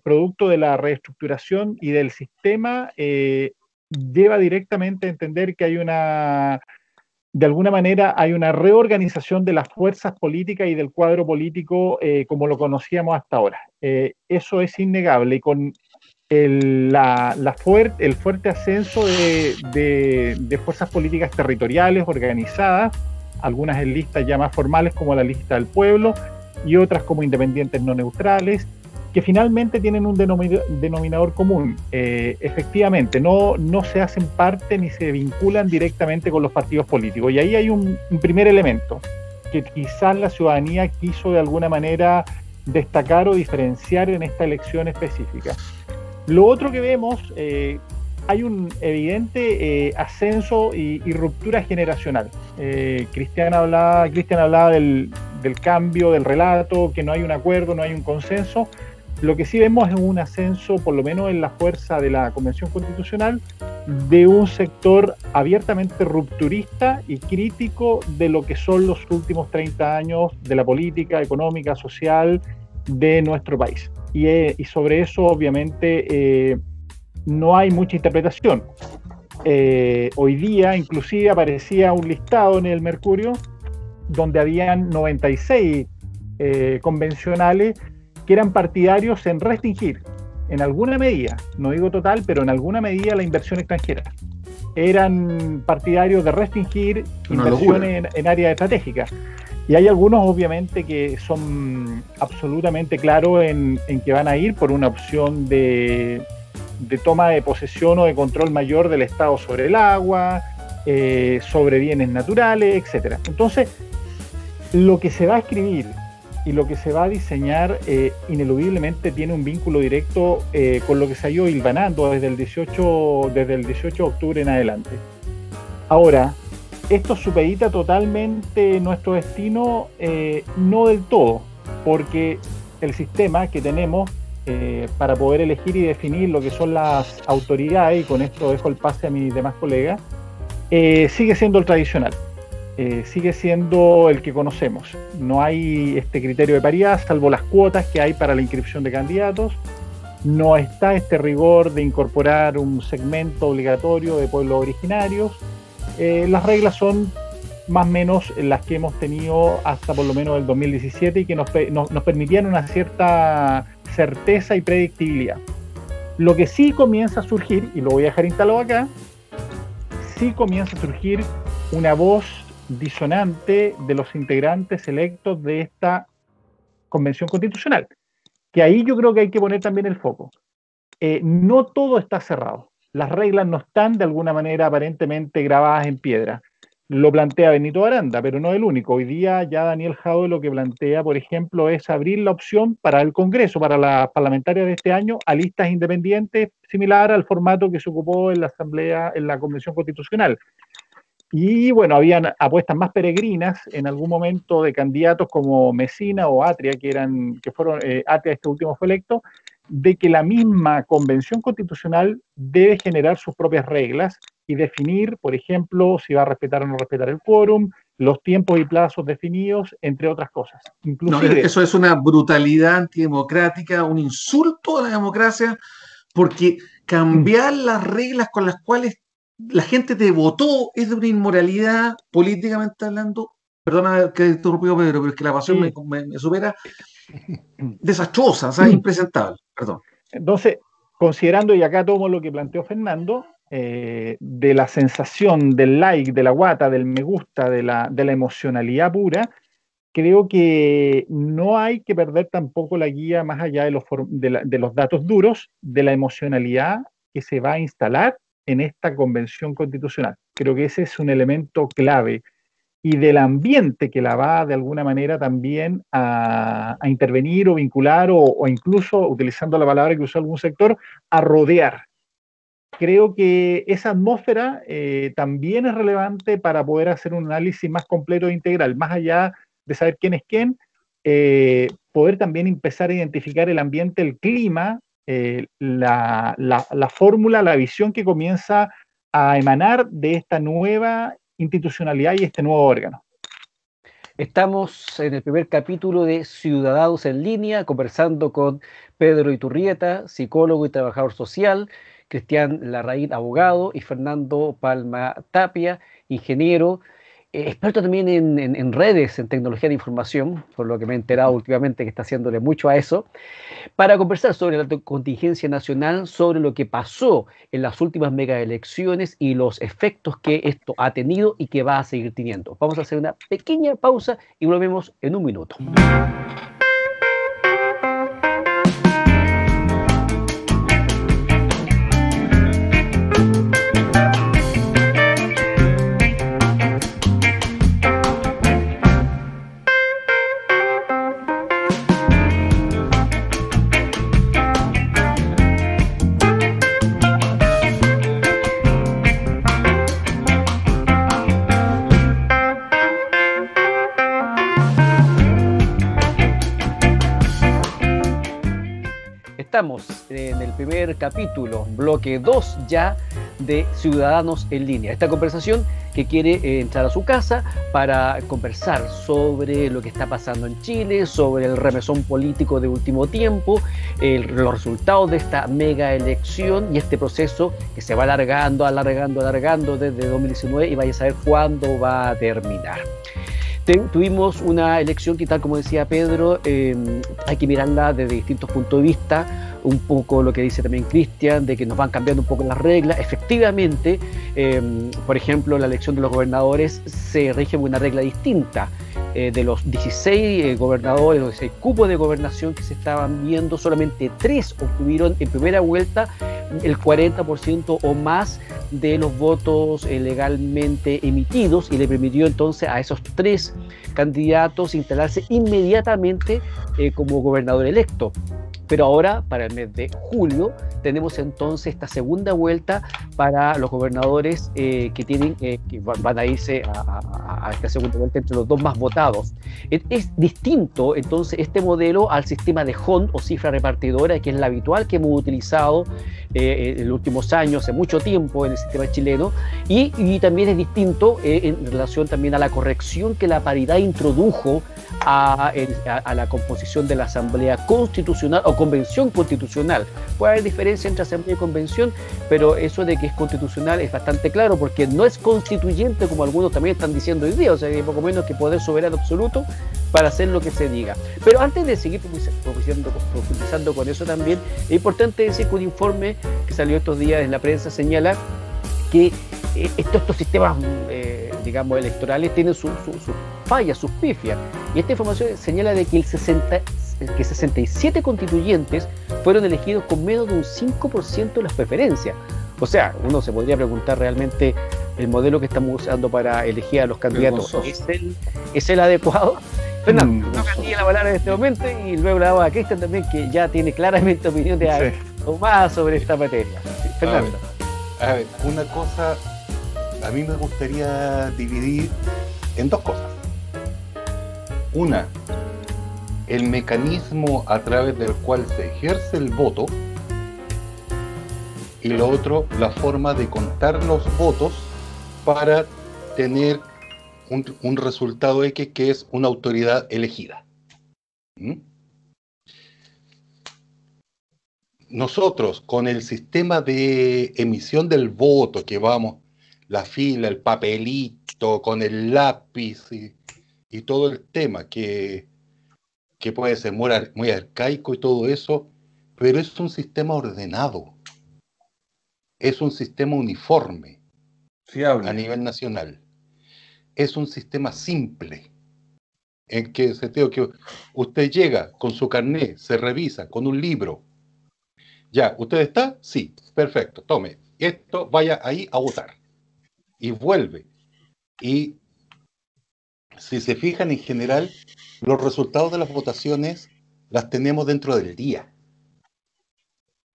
producto de la reestructuración y del sistema, lleva directamente a entender que hay de alguna manera hay una reorganización de las fuerzas políticas y del cuadro político como lo conocíamos hasta ahora. Eso es innegable, y con el fuerte ascenso de fuerzas políticas territoriales organizadas, algunas en listas ya más formales como la lista del pueblo y otras como independientes no neutrales, que finalmente tienen un denominador común. Efectivamente, no se hacen parte ni se vinculan directamente con los partidos políticos. Y ahí hay un primer elemento que quizás la ciudadanía quiso de alguna manera destacar o diferenciar en esta elección específica. Lo otro que vemos, hay un evidente ascenso y ruptura generacional. Cristian hablaba del cambio del relato, que no hay un acuerdo, no hay un consenso. Lo que sí vemos es un ascenso, por lo menos en la fuerza de la Convención Constitucional, de un sector abiertamente rupturista y crítico de lo que son los últimos 30 años de la política económica, social de nuestro país. Y sobre eso, obviamente, no hay mucha interpretación. Hoy día, inclusive, aparecía un listado en el Mercurio donde habían 96 convencionales que eran partidarios en restringir, en alguna medida, no digo total, pero en alguna medida la inversión extranjera. Eran partidarios de restringir inversiones en áreas estratégicas. Y hay algunos, obviamente, que son absolutamente claros en que van a ir por una opción de toma de posesión o de control mayor del Estado sobre el agua, sobre bienes naturales, etc. Entonces, lo que se va a escribir y lo que se va a diseñar ineludiblemente tiene un vínculo directo con lo que se ha ido hilvanando desde el 18 de octubre en adelante. Ahora, esto supedita totalmente nuestro destino, no del todo, porque el sistema que tenemos para poder elegir y definir lo que son las autoridades, y con esto dejo el pase a mis demás colegas, sigue siendo el tradicional. Sigue siendo el que conocemos. No hay este criterio de paridad, salvo las cuotas que hay para la inscripción de candidatos. No está este rigor de incorporar un segmento obligatorio de pueblos originarios. Las reglas son más o menos las que hemos tenido hasta por lo menos el 2017 y que nos permitían una cierta certeza y predictibilidad. Lo que sí comienza a surgir, y lo voy a dejar instalado acá, sí comienza a surgir una voz disonante de los integrantes electos de esta Convención Constitucional, que ahí yo creo que hay que poner también el foco. No todo está cerrado, las reglas no están de alguna manera aparentemente grabadas en piedra. Lo plantea Benito Aranda, pero no el único. Hoy día ya Daniel Jadue lo que plantea, por ejemplo, es abrir la opción para el Congreso, para las parlamentarias de este año, a listas independientes, similar al formato que se ocupó en la Asamblea, en la Convención Constitucional. Y bueno, habían apuestas más peregrinas en algún momento de candidatos como Mesina o Atria, Atria este último fue electo, de que la misma Convención Constitucional debe generar sus propias reglas y definir, por ejemplo, si va a respetar o no respetar el quórum, los tiempos y plazos definidos, entre otras cosas. Inclusive, eso es una brutalidad antidemocrática, un insulto a la democracia, porque cambiar las reglas con las cuales la gente te votó es de una inmoralidad políticamente hablando. Perdona que he interrumpido, Pedro, pero es que la pasión me supera. Desastrosa, o sea, impresentable. Perdón. Entonces, considerando, y acá tomo lo que planteó Fernando, de la sensación del like, de la guata, del me gusta, de la emocionalidad pura, creo que no hay que perder tampoco la guía más allá de los datos duros, de la emocionalidad que se va a instalar en esta Convención Constitucional. Creo que ese es un elemento clave, y del ambiente que la va de alguna manera también a intervenir o vincular o incluso, utilizando la palabra que usó algún sector, a rodear. Creo que esa atmósfera también es relevante para poder hacer un análisis más completo e integral, más allá de saber quién es quién, poder también empezar a identificar el ambiente, el clima, la fórmula, la visión que comienza a emanar de esta nueva institucionalidad y este nuevo órgano. Estamos en el primer capítulo de Ciudadanos en Línea, conversando con Pedro Iturrieta, psicólogo y trabajador social, Cristian Larraín, abogado, y Fernando Palma Tapia, ingeniero, experto también en redes, en tecnología de información, por lo que me he enterado últimamente que está haciéndole mucho a eso, para conversar sobre la contingencia nacional, sobre lo que pasó en las últimas megaelecciones y los efectos que esto ha tenido y que va a seguir teniendo. Vamos a hacer una pequeña pausa y volvemos en un minuto. estamos en el primer capítulo, bloque 2 ya, de Ciudadanos en Línea. Esta conversación que quiere entrar a su casa para conversar sobre lo que está pasando en Chile, sobre el remesón político de último tiempo, los resultados de esta mega elección y este proceso que se va alargando desde 2019 y vaya a saber cuándo va a terminar. Tuvimos una elección que, tal como decía Pedro, hay que mirarla desde distintos puntos de vista, un poco lo que dice también Cristian, de que nos van cambiando un poco las reglas. Efectivamente, por ejemplo, la elección de los gobernadores se rige por una regla distinta. De los 16 gobernadores, los 16 cupos de gobernación que se estaban viendo, solamente 3 obtuvieron en primera vuelta el 40% o más de los votos legalmente emitidos, y le permitió entonces a esos 3 candidatos instalarse inmediatamente como gobernador electo. Pero ahora, para el mes de julio, tenemos entonces esta segunda vuelta para los gobernadores que van a irse a esta segunda vuelta entre los 2 más votados. Es distinto entonces este modelo al sistema de HOND o cifra repartidora, que es la habitual que hemos utilizado en los últimos años, hace mucho tiempo en el sistema chileno, y también es distinto en relación también a la corrección que la paridad introdujo a la composición de la Asamblea Constitucional o Convención Constitucional. Puede haber diferencia entre Asamblea y Convención, pero eso de que es constitucional es bastante claro, porque no es constituyente como algunos también están diciendo hoy día, o sea, hay poco menos que poder soberano absoluto para hacer lo que se diga. Pero antes de seguir profundizando con eso también, es importante decir que un informe que salió estos días en la prensa señala que estos sistemas, digamos, electorales tienen sus fallas, sus pifias, y esta información señala de que 67 constituyentes fueron elegidos con menos de un 5% de las preferencias. O sea, uno se podría preguntar realmente el modelo que estamos usando para elegir a los candidatos, ¿es el adecuado? Fernando, no cambié la palabra en este momento y luego la damos a Cristian también, que ya tiene claramente opinión de más sobre esta materia. Fernando. A ver, una cosa, a mí me gustaría dividir en 2 cosas. Una, el mecanismo a través del cual se ejerce el voto, y lo otro, la forma de contar los votos para tener un resultado X, que es una autoridad elegida. Nosotros, con el sistema de emisión del voto, que vamos, la fila, el papelito, con el lápiz y todo el tema, que puede ser muy arcaico y todo eso, pero es un sistema ordenado, es un sistema uniforme, fiable a nivel nacional, es un sistema simple, en que usted llega con su carnet, se revisa con un libro, ya, ¿usted está? Sí, perfecto, tome esto, vaya ahí a votar, y vuelve, y si se fijan, en general, los resultados de las votaciones las tenemos dentro del día.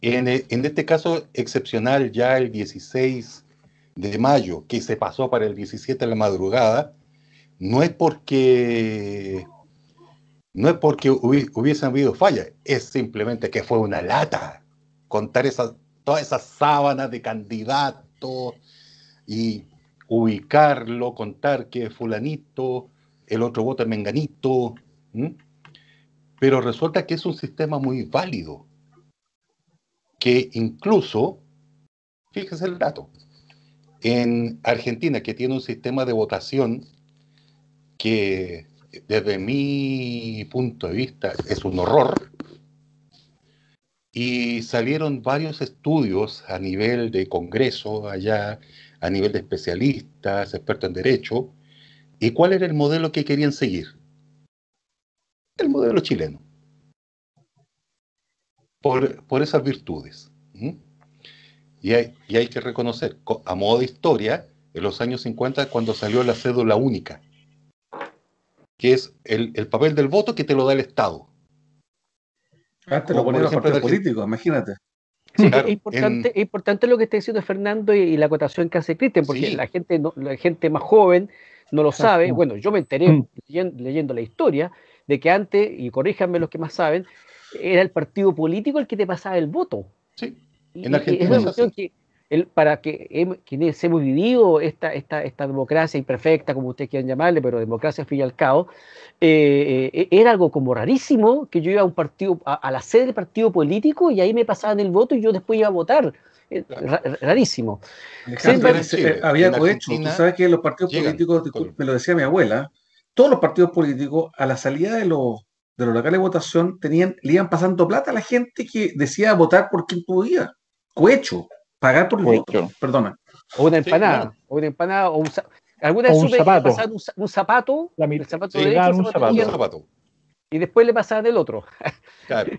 En este caso excepcional, ya el 16 de mayo, que se pasó para el 17 de la madrugada, no es porque hubiesen habido fallas, es simplemente que fue una lata contar todas esas sábanas de candidatos y ubicarlo, contar que fulanito, el otro voto es menganito, pero resulta que es un sistema muy válido, que incluso, fíjese el dato, en Argentina, que tiene un sistema de votación que desde mi punto de vista es un horror, y salieron varios estudios a nivel de congreso allá, a nivel de especialistas, expertos en derecho. ¿Y cuál era el modelo que querían seguir? El modelo chileno. Por esas virtudes. Y hay que reconocer, a modo de historia, en los años 50, cuando salió la cédula única, que es el papel del voto que te lo da el Estado. Antes lo ponían los partidos políticos, imagínate. Sí, claro, es importante lo que está diciendo Fernando y la acotación que hace Cristian, porque la gente más joven no lo sabe. Bueno, yo me enteré leyendo la historia de que antes, y corríjanme los que más saben, era el partido político el que te pasaba el voto. Sí, Y, en y Argentina es una es cuestión así. que, para que quienes hemos vivido esta democracia imperfecta, como ustedes quieran llamarle, pero democracia al fin y al cabo, era algo como rarísimo que yo iba a un partido, a la sede del partido político y ahí me pasaban el voto y yo después iba a votar. Claro. Rarísimo. Sin Así Alejandro, era embargo, en Chile. había En cohecho. Tú Argentina sabes que los partidos llegan. políticos, me lo decía mi abuela, todos los partidos políticos a la salida de los locales de votación le iban pasando plata a la gente que decía votar por quien tú ibas. Cohecho, pagar por el voto. Cohecho. Perdona. o una Sí, empanada, no. o una empanada, alguna O vez un supe que le zapato. pasaban un zapato, el zapato Sí, Le derecho, el daban un zapato un zapato. izquierdo, zapato. y después le pasaban el otro. Claro. Si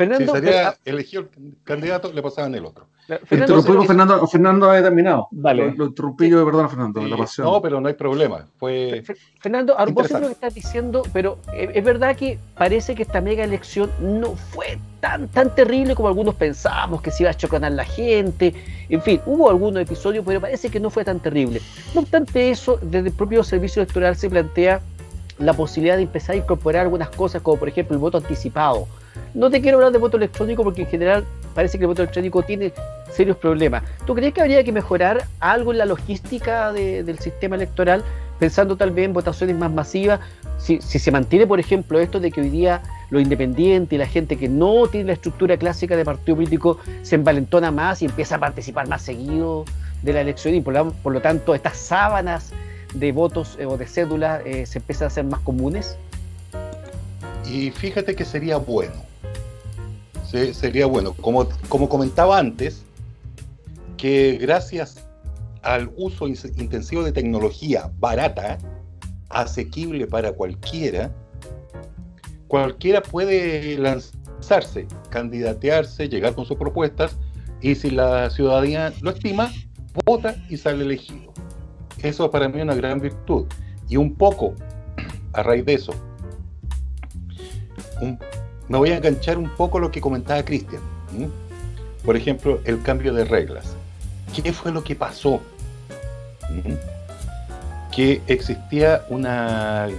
Fernando, pero, salía elegido el candidato, le pasaban el otro. Fernando, Interrumpimos, pero Fernando había terminado. Dale. Lo interrumpí sí, yo, perdona, Fernando, la Sí, pasión. no, pero no hay problema. Fue Fernando, a propósito de lo que interesante. estás diciendo, pero es verdad que parece que esta mega elección no fue tan terrible como algunos pensábamos, que se iba a chocanar la gente, en fin, hubo algunos episodios, pero parece que no fue tan terrible. No obstante eso, desde el propio servicio electoral se plantea la posibilidad de empezar a incorporar algunas cosas, como por ejemplo el voto anticipado. No te quiero hablar de voto electrónico porque en general parece que el voto electrónico tiene serios problemas. ¿Tú crees que habría que mejorar algo en la logística del sistema electoral, pensando tal vez en votaciones más masivas? Si se mantiene, por ejemplo, esto de que hoy día los independientes y la gente que no tiene la estructura clásica de partido político se envalentona más y empieza a participar más seguido de la elección y por lo tanto estas sábanas de votos o de cédulas se empiezan a hacer más comunes. Y fíjate que sería bueno. Sería bueno. Como comentaba antes, que gracias al uso intensivo de tecnología barata, asequible para cualquiera puede lanzarse, candidatearse, llegar con sus propuestas, y si la ciudadanía lo estima, vota y sale elegido. Eso para mí es una gran virtud. Y un poco, a raíz de eso, me voy a enganchar un poco a lo que comentaba Cristian. Por ejemplo, el cambio de reglas. ¿Qué fue lo que pasó? Que existía una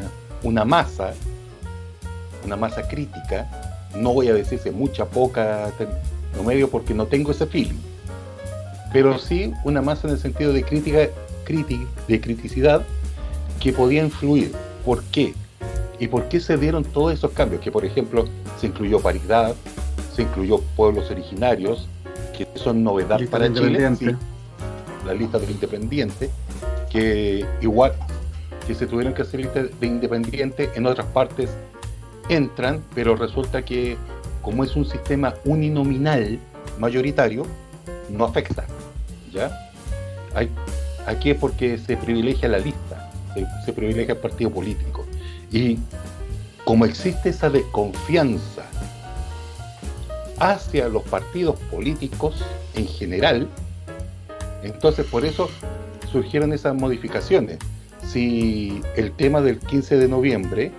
masa crítica, no voy a decirse mucha, poca, no medio, porque no tengo ese feeling, pero sí una masa en el sentido de criticidad que podía influir. ¿Por qué? ¿Y por qué se dieron todos esos cambios? Que por ejemplo se incluyó paridad, se incluyó pueblos originarios, que son novedad Lista para de Chile, independientes. sí, la lista de independientes, que igual que se tuvieron que hacer listas de independientes en otras partes entran, pero resulta que como es un sistema uninominal mayoritario, no afecta, ¿ya? Aquí es porque se privilegia la lista, se privilegia el partido político, y como existe esa desconfianza hacia los partidos políticos en general, entonces por eso surgieron esas modificaciones. Si el tema del 15 de noviembre,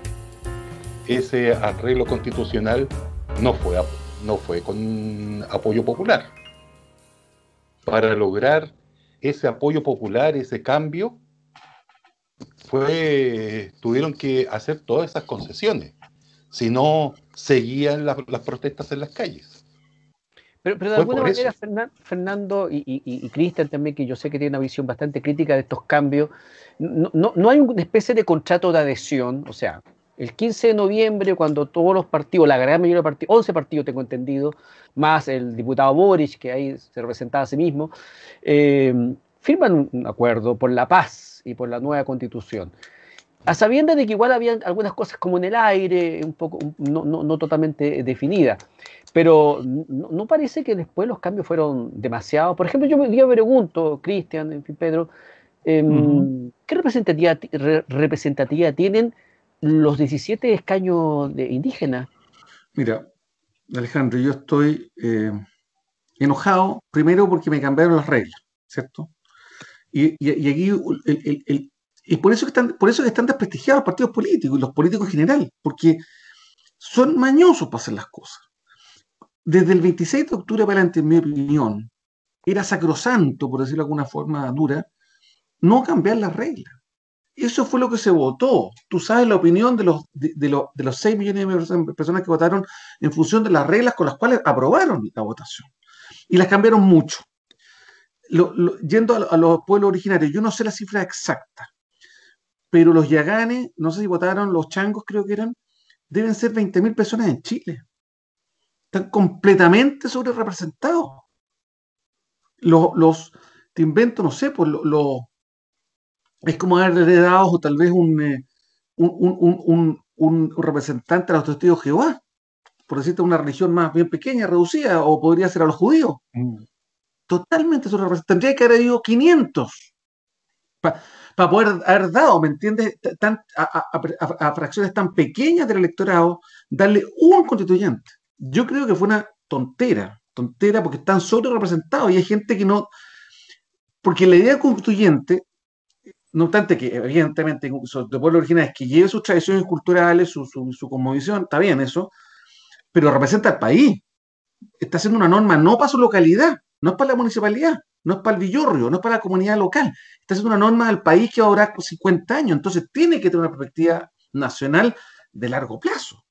ese arreglo constitucional no fue con apoyo popular. Para lograr ese apoyo popular, ese cambio, tuvieron que hacer todas esas concesiones. Si no, seguían las protestas en las calles. Pero de Fue alguna por eso. manera, Fernando y Cristian también, que yo sé que tiene una visión bastante crítica de estos cambios, no hay una especie de contrato de adhesión. O sea, el 15 de noviembre, cuando todos los partidos, la gran mayoría de partidos, 11 partidos tengo entendido, más el diputado Boric, que ahí se representaba a sí mismo, firman un acuerdo por la paz y por la nueva constitución. A sabiendas de que igual había algunas cosas como en el aire, un poco no totalmente definidas, pero no parece que después los cambios fueron demasiados. Por ejemplo, yo me pregunto, Cristian, en fin, Pedro, ¿qué representatividad tienen los 17 escaños de indígenas? Mira, Alejandro, yo estoy enojado primero porque me cambiaron las reglas, ¿cierto? Y aquí y por eso que están desprestigiados los partidos políticos y los políticos en general, porque son mañosos para hacer las cosas. Desde el 26 de octubre para adelante, en mi opinión, era sacrosanto, por decirlo de alguna forma dura, no cambiar las reglas. Eso fue lo que se votó. Tú sabes la opinión de los 6 millones de personas que votaron en función de las reglas con las cuales aprobaron la votación. Y las cambiaron mucho. Yendo a los pueblos originarios, yo no sé la cifra exacta, pero los yaganes, no sé si votaron, los changos creo que eran, deben ser 20.000 personas en Chile. Están completamente sobre representados. Te invento, no sé, pues es como haber heredado o tal vez un representante a los testigos de Jehová, por decirte una religión más bien pequeña, reducida, o podría ser a los judíos. Totalmente sobre representados. Tendría que haber habido 500 para poder haber dado, ¿me entiendes? A fracciones tan pequeñas del electorado, darle un constituyente. Yo creo que fue una tontera porque están sobre representados y hay gente que no. Porque la idea constituyente, no obstante que evidentemente de pueblo original es que lleve sus tradiciones culturales, su cosmovisión, está bien eso, pero representa al país. Está haciendo una norma no para su localidad, no es para la municipalidad, no es para el villorrio, no es para la comunidad local. Está haciendo una norma del país que va a durar 50 años, entonces tiene que tener una perspectiva nacional de largo plazo.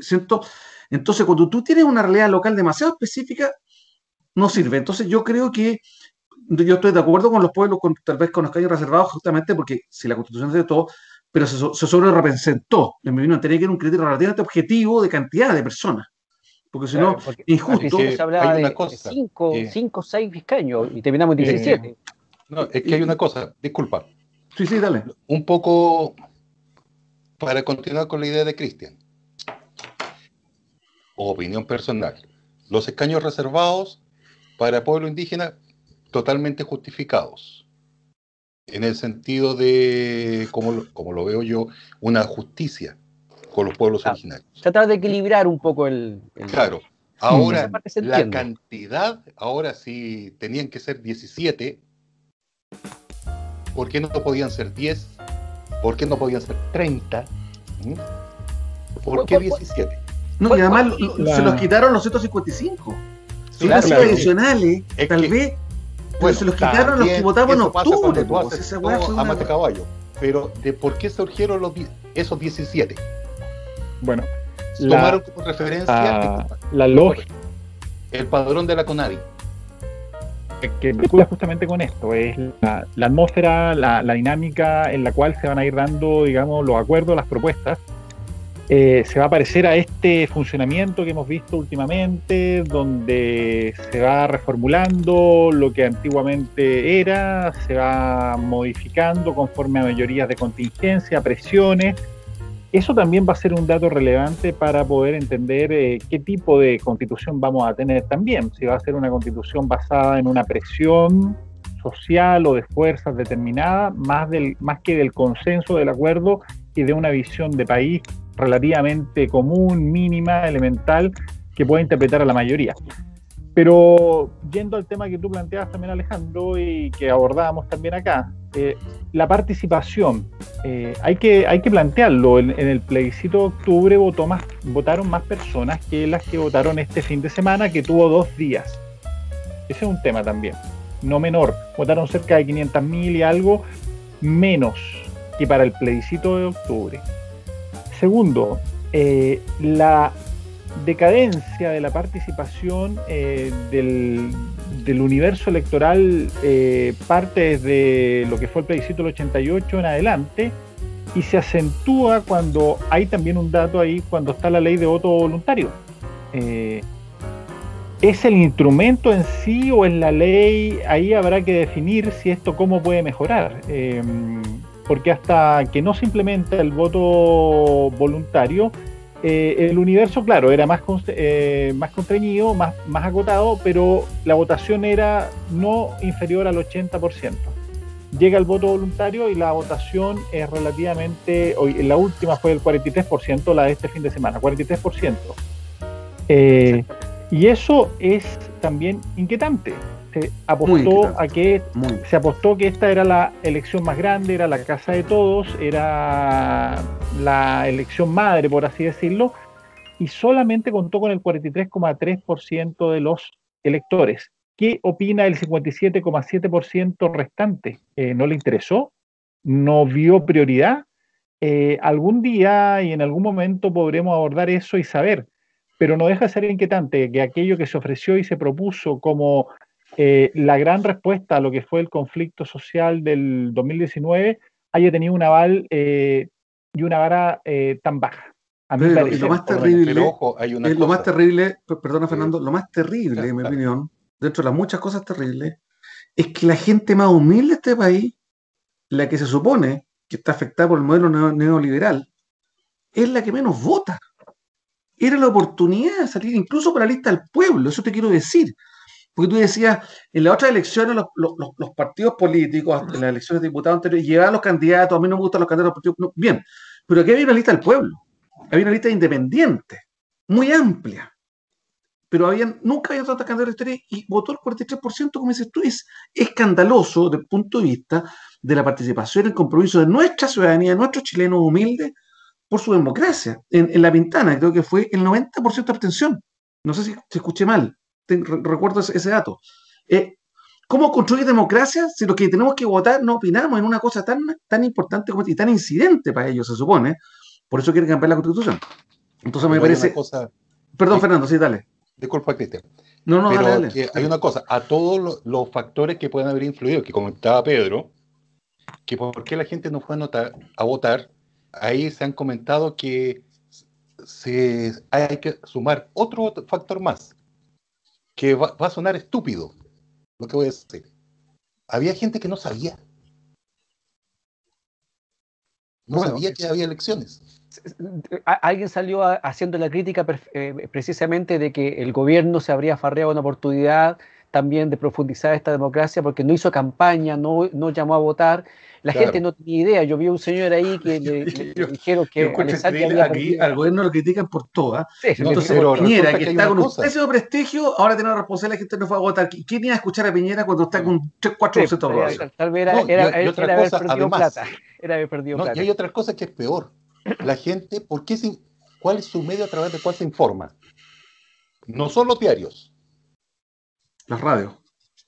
¿Cierto? Entonces, cuando tú tienes una realidad local demasiado específica, no sirve. Entonces, yo creo que yo estoy de acuerdo con los pueblos, tal vez con los caños reservados, justamente porque si la Constitución hace todo, pero se sobre representó. En mi opinión, tenía que ir un criterio relativamente objetivo de cantidad de personas. Porque si no, injusto. Se hablaba de 5 o 6 escaños y terminamos en 17. No, es que hay una cosa, disculpa. Sí, dale. Un poco para continuar con la idea de Cristian. Opinión personal. Los escaños reservados para el pueblo indígena totalmente justificados. En el sentido de, como lo veo yo, una justicia con los pueblos originarios. Tratar de equilibrar un poco el... Claro. Ahora, la cantidad, ahora si tenían que ser 17, ¿por qué no podían ser 10? ¿Por qué no podían ser 30? ¿Por qué 17? No, y además se los quitaron los 155. Son adicionales, tal vez, pero se los quitaron los que votaban en octubre. Amate caballo. Pero ¿de por qué surgieron esos 17? Bueno, tomaron como referencia la lógica. El padrón de la CONADI. Que vincula justamente con esto, es la atmósfera, la dinámica en la cual se van a ir dando, digamos, los acuerdos, las propuestas. Se va a parecer a este funcionamiento que hemos visto últimamente, donde se va reformulando lo que antiguamente era, se va modificando conforme a mayorías de contingencia, presiones. Eso también va a ser un dato relevante para poder entender qué tipo de constitución vamos a tener también. Si va a ser una constitución basada en una presión social o de fuerzas determinadas, más que del consenso, del acuerdo y de una visión de país relativamente común, mínima, elemental, que pueda interpretar a la mayoría. Pero yendo al tema que tú planteabas también, Alejandro, y que abordábamos también acá, la participación, hay que plantearlo. En el plebiscito de octubre votaron más personas que las que votaron este fin de semana, que tuvo 2 días. Ese es un tema también, no menor. Votaron cerca de 500.000 y algo menos que para el plebiscito de octubre. Segundo, la decadencia de la participación del universo electoral parte desde lo que fue el plebiscito del 88 en adelante y se acentúa cuando hay también un dato ahí, cuando está la ley de voto voluntario. ¿Es el instrumento en sí o es la ley? Ahí habrá que definir si esto cómo puede mejorar. Porque hasta que no se implementa el voto voluntario, el universo, claro, era más constreñido, más acotado, pero la votación era no inferior al 80%. Llega el voto voluntario y la votación es relativamente, la última fue el 43%, la de este fin de semana, 43%. Y eso es también inquietante. Se apostó que esta era la elección más grande, era la casa de todos, era la elección madre, por así decirlo, y solamente contó con el 43,3% de los electores. ¿Qué opina el 57,7% restante? ¿No le interesó? no vio prioridad. Algún día y en algún momento podremos abordar eso y saber, pero no deja de ser inquietante que aquello que se ofreció y se propuso como la gran respuesta a lo que fue el conflicto social del 2019 haya tenido un aval y una vara tan baja. A mí pero lo más terrible, pero ojo, hay una lo más cosa. terrible, perdona Fernando, lo más terrible, en mi opinión, dentro de las muchas cosas terribles, es que la gente más humilde de este país, la que se supone que está afectada por el modelo neoliberal, es la que menos vota. Era la oportunidad de salir incluso por la lista del pueblo, eso te quiero decir. Porque tú decías, en las otras elecciones los partidos políticos, en las elecciones de diputados anteriores, llevaban los candidatos, a mí no me gustan los candidatos políticos, no, bien, pero aquí había una lista del pueblo, había una lista de independientes, muy amplia, pero nunca había tantas candidatos de historia y votó el 43%, como dices tú, es escandaloso desde el punto de vista de la participación y el compromiso de nuestra ciudadanía, de nuestros chilenos humildes, por su democracia. En La Pintana creo que fue el 90% de abstención, no sé si escuché mal. Recuerdo ese dato. ¿Cómo construir democracia si los que tenemos que votar no opinamos en una cosa tan importante y tan incidente para ellos, se supone? Por eso quieren cambiar la Constitución. Entonces me parece... Perdón, sí. Fernando, sí, dale. Disculpa, Cristian. No, pero dale. Que hay una cosa, a todos los factores que pueden haber influido, que comentaba Pedro, que por qué la gente no fue a votar, ahí se han comentado que hay que sumar otro factor más, que va a sonar estúpido lo que voy a decir. Había gente que no sabía. No sabía que había elecciones. Alguien salió haciendo la crítica precisamente de que el gobierno se habría farreado una oportunidad también de profundizar esta democracia porque no hizo campaña, no llamó a votar. La gente no tenía idea. Yo vi a un señor ahí que le dijeron que aquí al gobierno lo critican por todo. Sí, entonces, pero Piñera, que está con un pésimo prestigio, ahora tiene la responsabilidad de que usted no fue a votar. ¿Quién iba a escuchar a Piñera cuando está con 3-4% de aprobación? Tal vez era haber perdido plata. Era haber perdido plata. Y hay otra cosa que es peor. La gente, ¿cuál es su medio a través del cual se informa? No son los diarios. Las radios.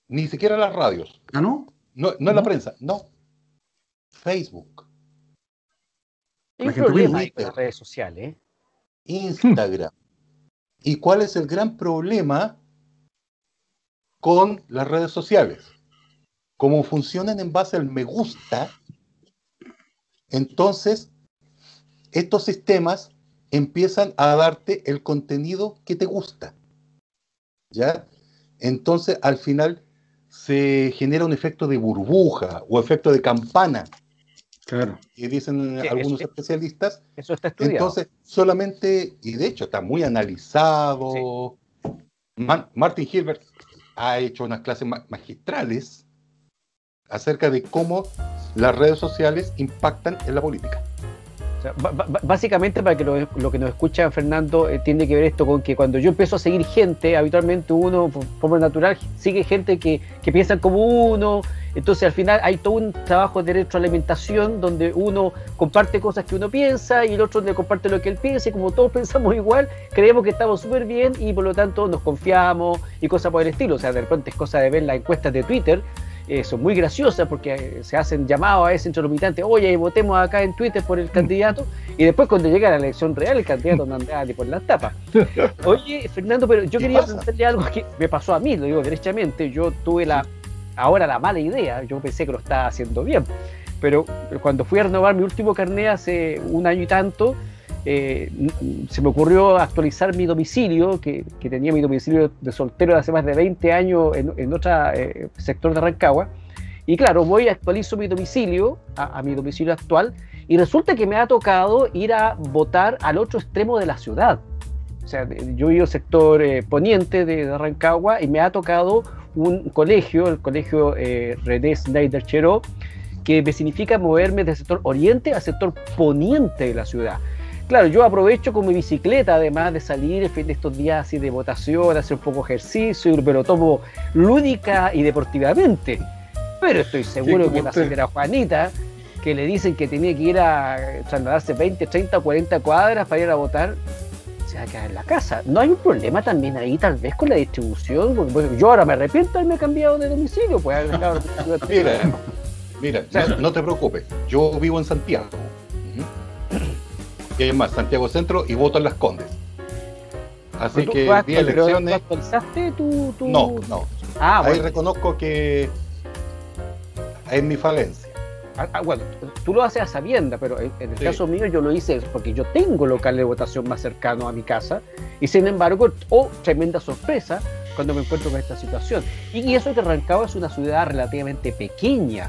Ni siquiera las radios. ¿Ah, no? No es la prensa, no. Facebook. Hay un problema con las redes sociales. Instagram. ¿Y cuál es el gran problema con las redes sociales? Como funcionan en base al me gusta, entonces estos sistemas empiezan a darte el contenido que te gusta. ¿Ya? Entonces al final se genera un efecto de burbuja o efecto de campana. Claro. Y dicen algunos especialistas. Eso está estudiado. Entonces, solamente, y de hecho está muy analizado. Sí. Martin Hilbert ha hecho unas clases magistrales acerca de cómo las redes sociales impactan en la política. O sea, básicamente, para que lo que nos escucha Fernando, tiene que ver esto con que cuando yo empiezo a seguir gente, habitualmente uno, por forma natural, sigue gente que piensan como uno. Entonces al final hay todo un trabajo de retroalimentación donde uno comparte cosas que uno piensa y el otro le comparte lo que él piensa, y como todos pensamos igual, creemos que estamos súper bien y por lo tanto nos confiamos y cosas por el estilo. O sea, de repente es cosa de ver las encuestas de Twitter, son muy graciosas porque se hacen llamados a ese entre los militantes, oye, votemos acá en Twitter por el candidato, y después cuando llega la elección real el candidato no andaba ni por las tapas. Oye, Fernando, pero yo quería preguntarle algo que me pasó a mí, lo digo derechamente. Yo tuve ahora la mala idea, yo pensé que lo estaba haciendo bien, pero cuando fui a renovar mi último carnet hace un año y tanto, se me ocurrió actualizar mi domicilio, que tenía mi domicilio de soltero de hace más de 20 años en otro sector de Rancagua, y claro, voy a actualizo mi domicilio a mi domicilio actual, y resulta que me ha tocado ir a votar al otro extremo de la ciudad. O sea, yo vivo en el sector poniente de Rancagua, y me ha tocado un colegio, el colegio René Snyder Cheró, que me significa moverme del sector oriente al sector poniente de la ciudad. Claro, yo aprovecho con mi bicicleta, además de salir en fin de estos días así de votación, hacer un poco de ejercicio, me lo tomo lúdica y deportivamente. Pero estoy seguro que la señora Juanita, que le dicen que tenía que ir a trasladarse 20, 30, 40 cuadras para ir a votar, se va a quedar en la casa. ¿No hay un problema también ahí, tal vez, con la distribución? Porque, bueno, yo ahora me arrepiento de haberme cambiado de domicilio. Pues, Mira, Mira, no te preocupes, yo vivo en Santiago. Y es más, Santiago Centro y voto en Las Condes. Así que el día de elecciones... ¿Tú actualizaste tu...? No. Ah, ahí bueno. reconozco que es mi falencia. Bueno, tú lo haces a sabienda, pero en el caso mío yo lo hice porque yo tengo local de votación más cercano a mi casa y sin embargo, tremenda sorpresa cuando me encuentro con esta situación. Y eso que Rancagua es una ciudad relativamente pequeña.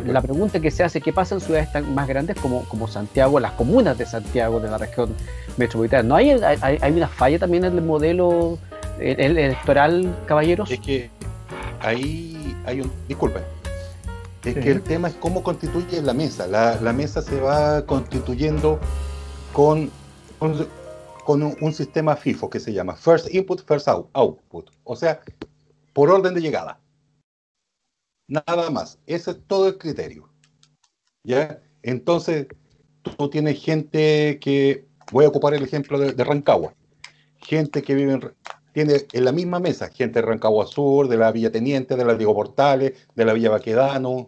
La pregunta que se hace, ¿qué pasa en ciudades tan más grandes como Santiago, las comunas de Santiago, de la región metropolitana? ¿No hay una falla también en el modelo electoral, caballeros? Es que ahí hay un... Disculpen. Es que el tema es cómo constituye la mesa. La mesa se va constituyendo con un sistema FIFO que se llama First Input, First Output. O sea, por orden de llegada. Nada más. Ese es todo el criterio. ¿Ya? Entonces, tú tienes gente que... Voy a ocupar el ejemplo de Rancagua. Gente que vive tiene en la misma mesa, gente de Rancagua Sur, de la Villa Teniente, de la Diego Portales, de la Villa Baquedano,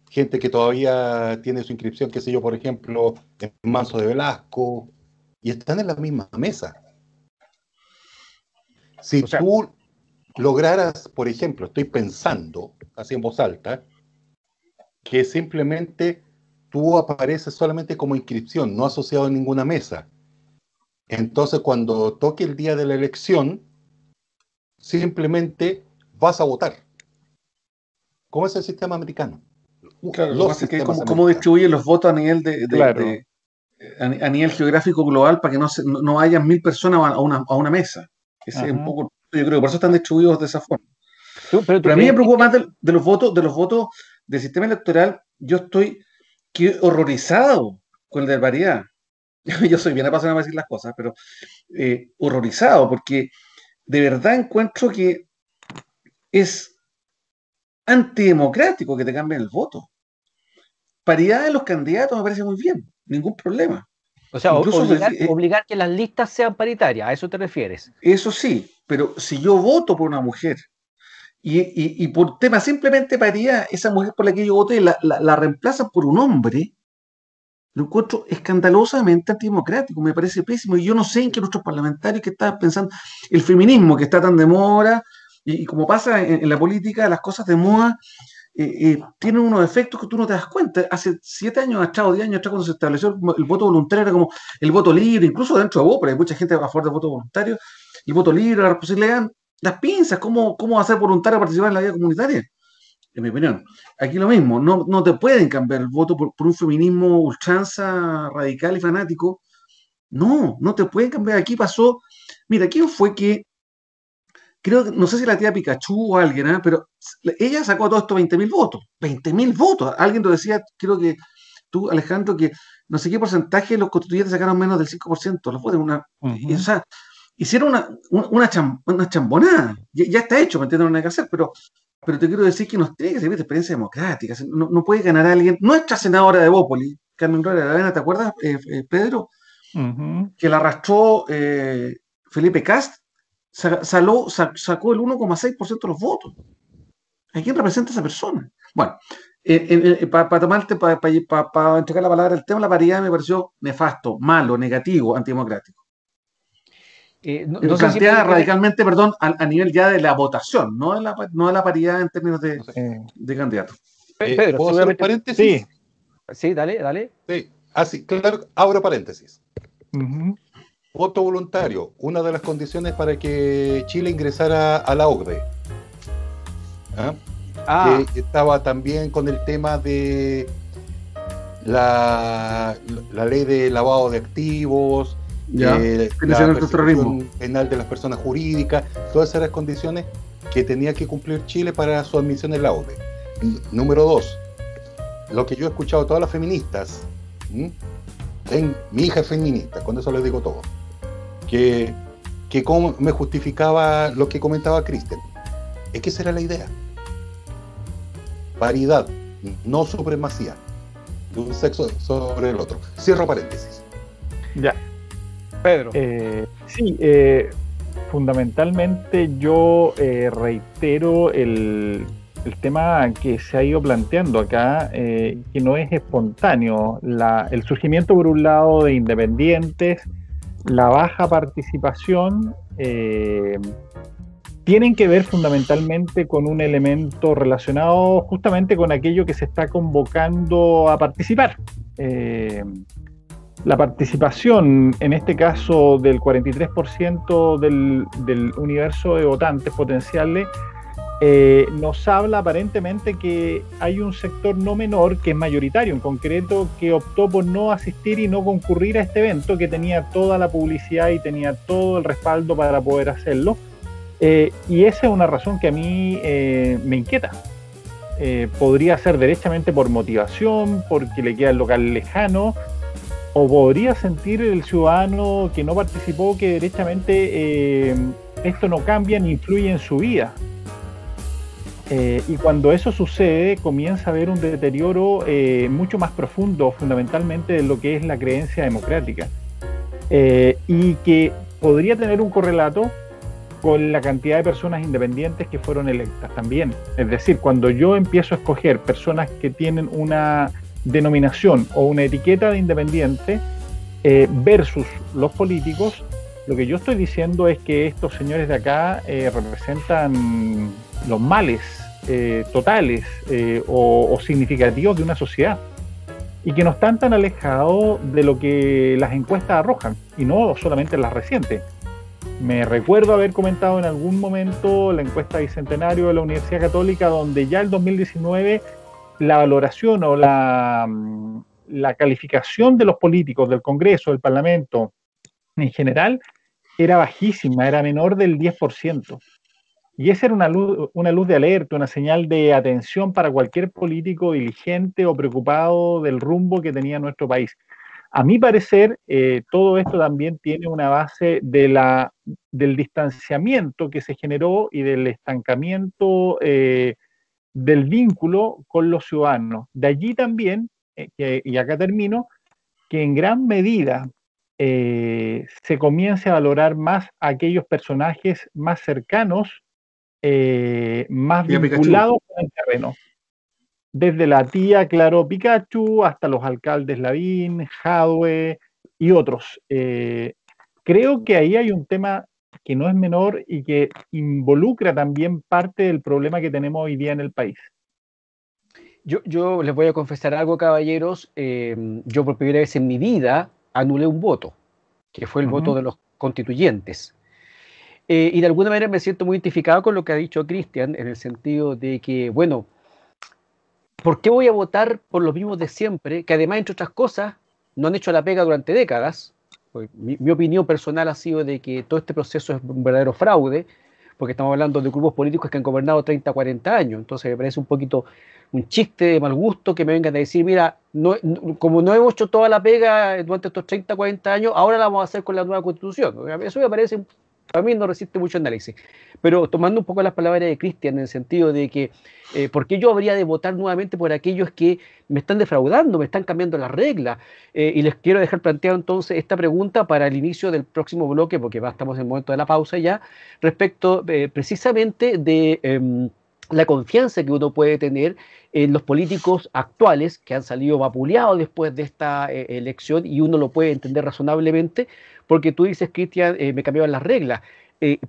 gente que todavía tiene su inscripción, qué sé yo, por ejemplo, en Manso de Velasco, y están en la misma mesa. Si tú lograras, por ejemplo, estoy pensando, así en voz alta, que simplemente tú apareces solamente como inscripción, no asociado a ninguna mesa. Entonces, cuando toque el día de la elección, simplemente vas a votar. ¿Cómo es el sistema americano? Claro, lo que pasa es que cómo distribuyen los votos a nivel a nivel geográfico global para que no haya 1000 personas a una mesa. Ese es un poco, yo creo que por eso están distribuidos de esa forma. Pero a mí me preocupa más de los votos del sistema electoral. Yo estoy horrorizado con el de paridad. Yo soy bien apasionado para decir las cosas, pero horrorizado, porque de verdad encuentro que es antidemocrático que te cambien el voto. Paridad de los candidatos me parece muy bien, ningún problema. O sea, obligar que las listas sean paritarias, ¿a eso te refieres? Eso sí, pero si yo voto por una mujer y por tema simplemente paridad, esa mujer por la que yo voté la reemplazan por un hombre, lo encuentro escandalosamente antidemocrático, me parece pésimo, y yo no sé en qué nuestros parlamentarios que estaban pensando, el feminismo que está tan de moda, y como pasa en la política, las cosas de moda tienen unos efectos que tú no te das cuenta. Hace 7 años atrás o 10 años atrás, cuando se estableció el voto voluntario, era como el voto libre, incluso dentro de vos, pero hay mucha gente a favor del voto voluntario, el voto libre, la responsabilidad, las pinzas, cómo hacer voluntario participar en la vida comunitaria. En mi opinión, aquí lo mismo, no te pueden cambiar el voto por un feminismo ultranza, radical y fanático. No te pueden cambiar. Aquí pasó, mira, ¿quién fue que, creo que, no sé si la tía Pikachu o alguien, pero ella sacó a todo esto 20.000 votos, 20.000 votos. Alguien lo decía, creo que tú, Alejandro, que no sé qué porcentaje de los constituyentes sacaron menos del 5% los votos. O sea, hicieron una chambonada. Ya está hecho, me entiendes, no hay que hacer, pero te quiero decir que nos tiene que servir de experiencia democrática. No puede ganar a alguien. Nuestra senadora de Bópoli, Carmen Gloria Aravena, ¿te acuerdas, Pedro? Que la arrastró Felipe Kast, sacó el 1,6% de los votos. ¿A quién representa esa persona? Bueno, para entregar la palabra al tema, la paridad me pareció nefasto, malo, negativo, antidemocrático. Plantea radicalmente, perdón, a nivel ya de la votación, no de la paridad en términos de candidatos. Pedro, ¿puedo hacer un paréntesis? Sí, dale. Sí, así, claro, abro paréntesis. Voto voluntario, una de las condiciones para que Chile ingresara a la OCDE. Que estaba también con el tema de la ley de lavado de activos, la persecución penal de las personas jurídicas, todas esas condiciones que tenía que cumplir Chile para su admisión en la OCDE. Número 2, lo que yo he escuchado a todas las feministas, mi hija es feminista, con eso les digo todo, que cómo me justificaba lo que comentaba Kristen, es que esa era la idea, paridad, no supremacía de un sexo sobre el otro. Cierro paréntesis. Ya. Pedro. Fundamentalmente yo reitero el el tema que se ha ido planteando acá, que no es espontáneo. El surgimiento, por un lado, de independientes, la baja participación, tienen que ver fundamentalmente con un elemento relacionado justamente con aquello que se está convocando a participar. La participación, en este caso del 43% del universo de votantes potenciales, nos habla aparentemente que hay un sector no menor, que es mayoritario en concreto, que optó por no asistir y no concurrir a este evento, que tenía toda la publicidad y tenía todo el respaldo para poder hacerlo. Y esa es una razón que a mí me inquieta. Podría ser derechamente por motivación, porque le queda el local lejano, o podría sentir el ciudadano que no participó que derechamente esto no cambia ni influye en su vida. Y cuando eso sucede, comienza a haber un deterioro mucho más profundo, fundamentalmente, de lo que es la creencia democrática. Y que podría tener un correlato con la cantidad de personas independientes que fueron electas también. Es decir, cuando yo empiezo a escoger personas que tienen una denominación o una etiqueta de independiente versus los políticos, lo que yo estoy diciendo es que estos señores de acá representan los males totales o significativos de una sociedad, y que no están tan alejados de lo que las encuestas arrojan, y no solamente las recientes. Me recuerdo haber comentado en algún momento la encuesta bicentenario de la Universidad Católica, donde ya el 2019 la valoración o la calificación de los políticos, del Congreso, del Parlamento en general, era bajísima, era menor del 10%. Y esa era una luz de alerta, una señal de atención para cualquier político diligente o preocupado del rumbo que tenía nuestro país. A mi parecer, todo esto también tiene una base del distanciamiento que se generó y del estancamiento del vínculo con los ciudadanos. De allí también, y acá termino, que en gran medida se comience a valorar más a aquellos personajes más cercanos, más vinculados con el terreno. Desde la tía, claro, Pikachu, hasta los alcaldes Lavín, Jadwe y otros. Creo que ahí hay un tema que no es menor y que involucra también parte del problema que tenemos hoy día en el país. Yo les voy a confesar algo, caballeros. Yo por primera vez en mi vida anulé un voto, que fue el voto de los constituyentes. Y de alguna manera me siento muy identificado con lo que ha dicho Cristian, en el sentido de que, bueno, ¿por qué voy a votar por los mismos de siempre, que además, entre otras cosas, no han hecho la pega durante décadas? Pues mi opinión personal ha sido de que todo este proceso es un verdadero fraude, porque estamos hablando de grupos políticos que han gobernado 30, 40 años. Entonces me parece un poquito un chiste de mal gusto que me vengan a decir, mira, como no hemos hecho toda la pega durante estos 30, 40 años, ahora la vamos a hacer con la nueva Constitución. Eso me parece, a mí no resiste mucho análisis. Pero tomando un poco las palabras de Cristian, en el sentido de que ¿por qué yo habría de votar nuevamente por aquellos que me están defraudando, me están cambiando las reglas? Y les quiero dejar planteado entonces esta pregunta para el inicio del próximo bloque, porque estamos en el momento de la pausa ya, respecto precisamente de la confianza que uno puede tener en los políticos actuales que han salido vapuleados después de esta elección, y uno lo puede entender razonablemente, porque tú dices, Cristian, me cambiaban las reglas.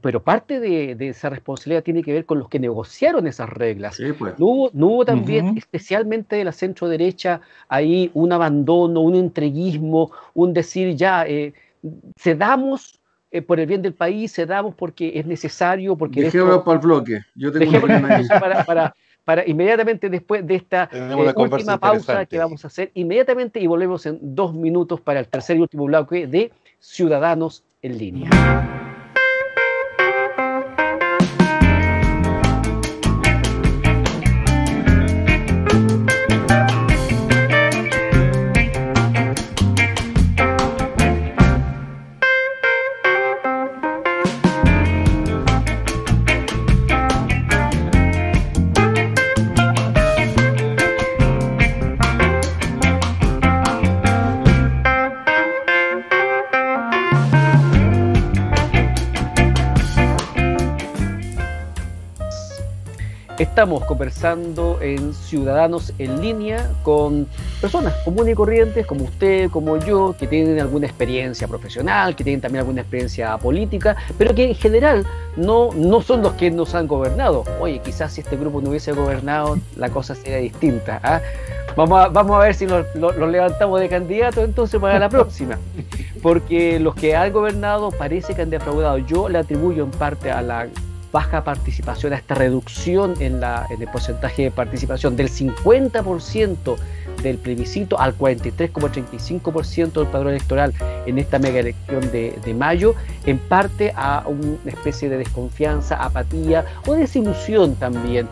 Pero parte de esa responsabilidad tiene que ver con los que negociaron esas reglas. Sí, pues. ¿No hubo también, especialmente de la centro derecha, ahí un abandono, un entreguismo, un decir ya, cedamos por el bien del país, cedamos porque es necesario? Porque dejémoslo para el bloque. Yo tengo para inmediatamente después de esta última pausa que vamos a hacer, inmediatamente, y volvemos en 2 minutos para el tercer y último bloque de Ciudadanos en Línea. Estamos conversando en Ciudadanos en Línea con personas comunes y corrientes como usted, como yo, que tienen alguna experiencia profesional, que tienen también alguna experiencia política, pero que en general no son los que nos han gobernado. Oye, quizás si este grupo no hubiese gobernado, la cosa sería distinta, ¿ah? Vamos a ver si los levantamos de candidato entonces para la próxima. Porque los que han gobernado parece que han defraudado. Yo le atribuyo en parte a la baja participación, a esta reducción en el porcentaje de participación del 50% del plebiscito al 43,35% del padrón electoral en esta mega elección de mayo, en parte a una especie de desconfianza, apatía o desilusión también.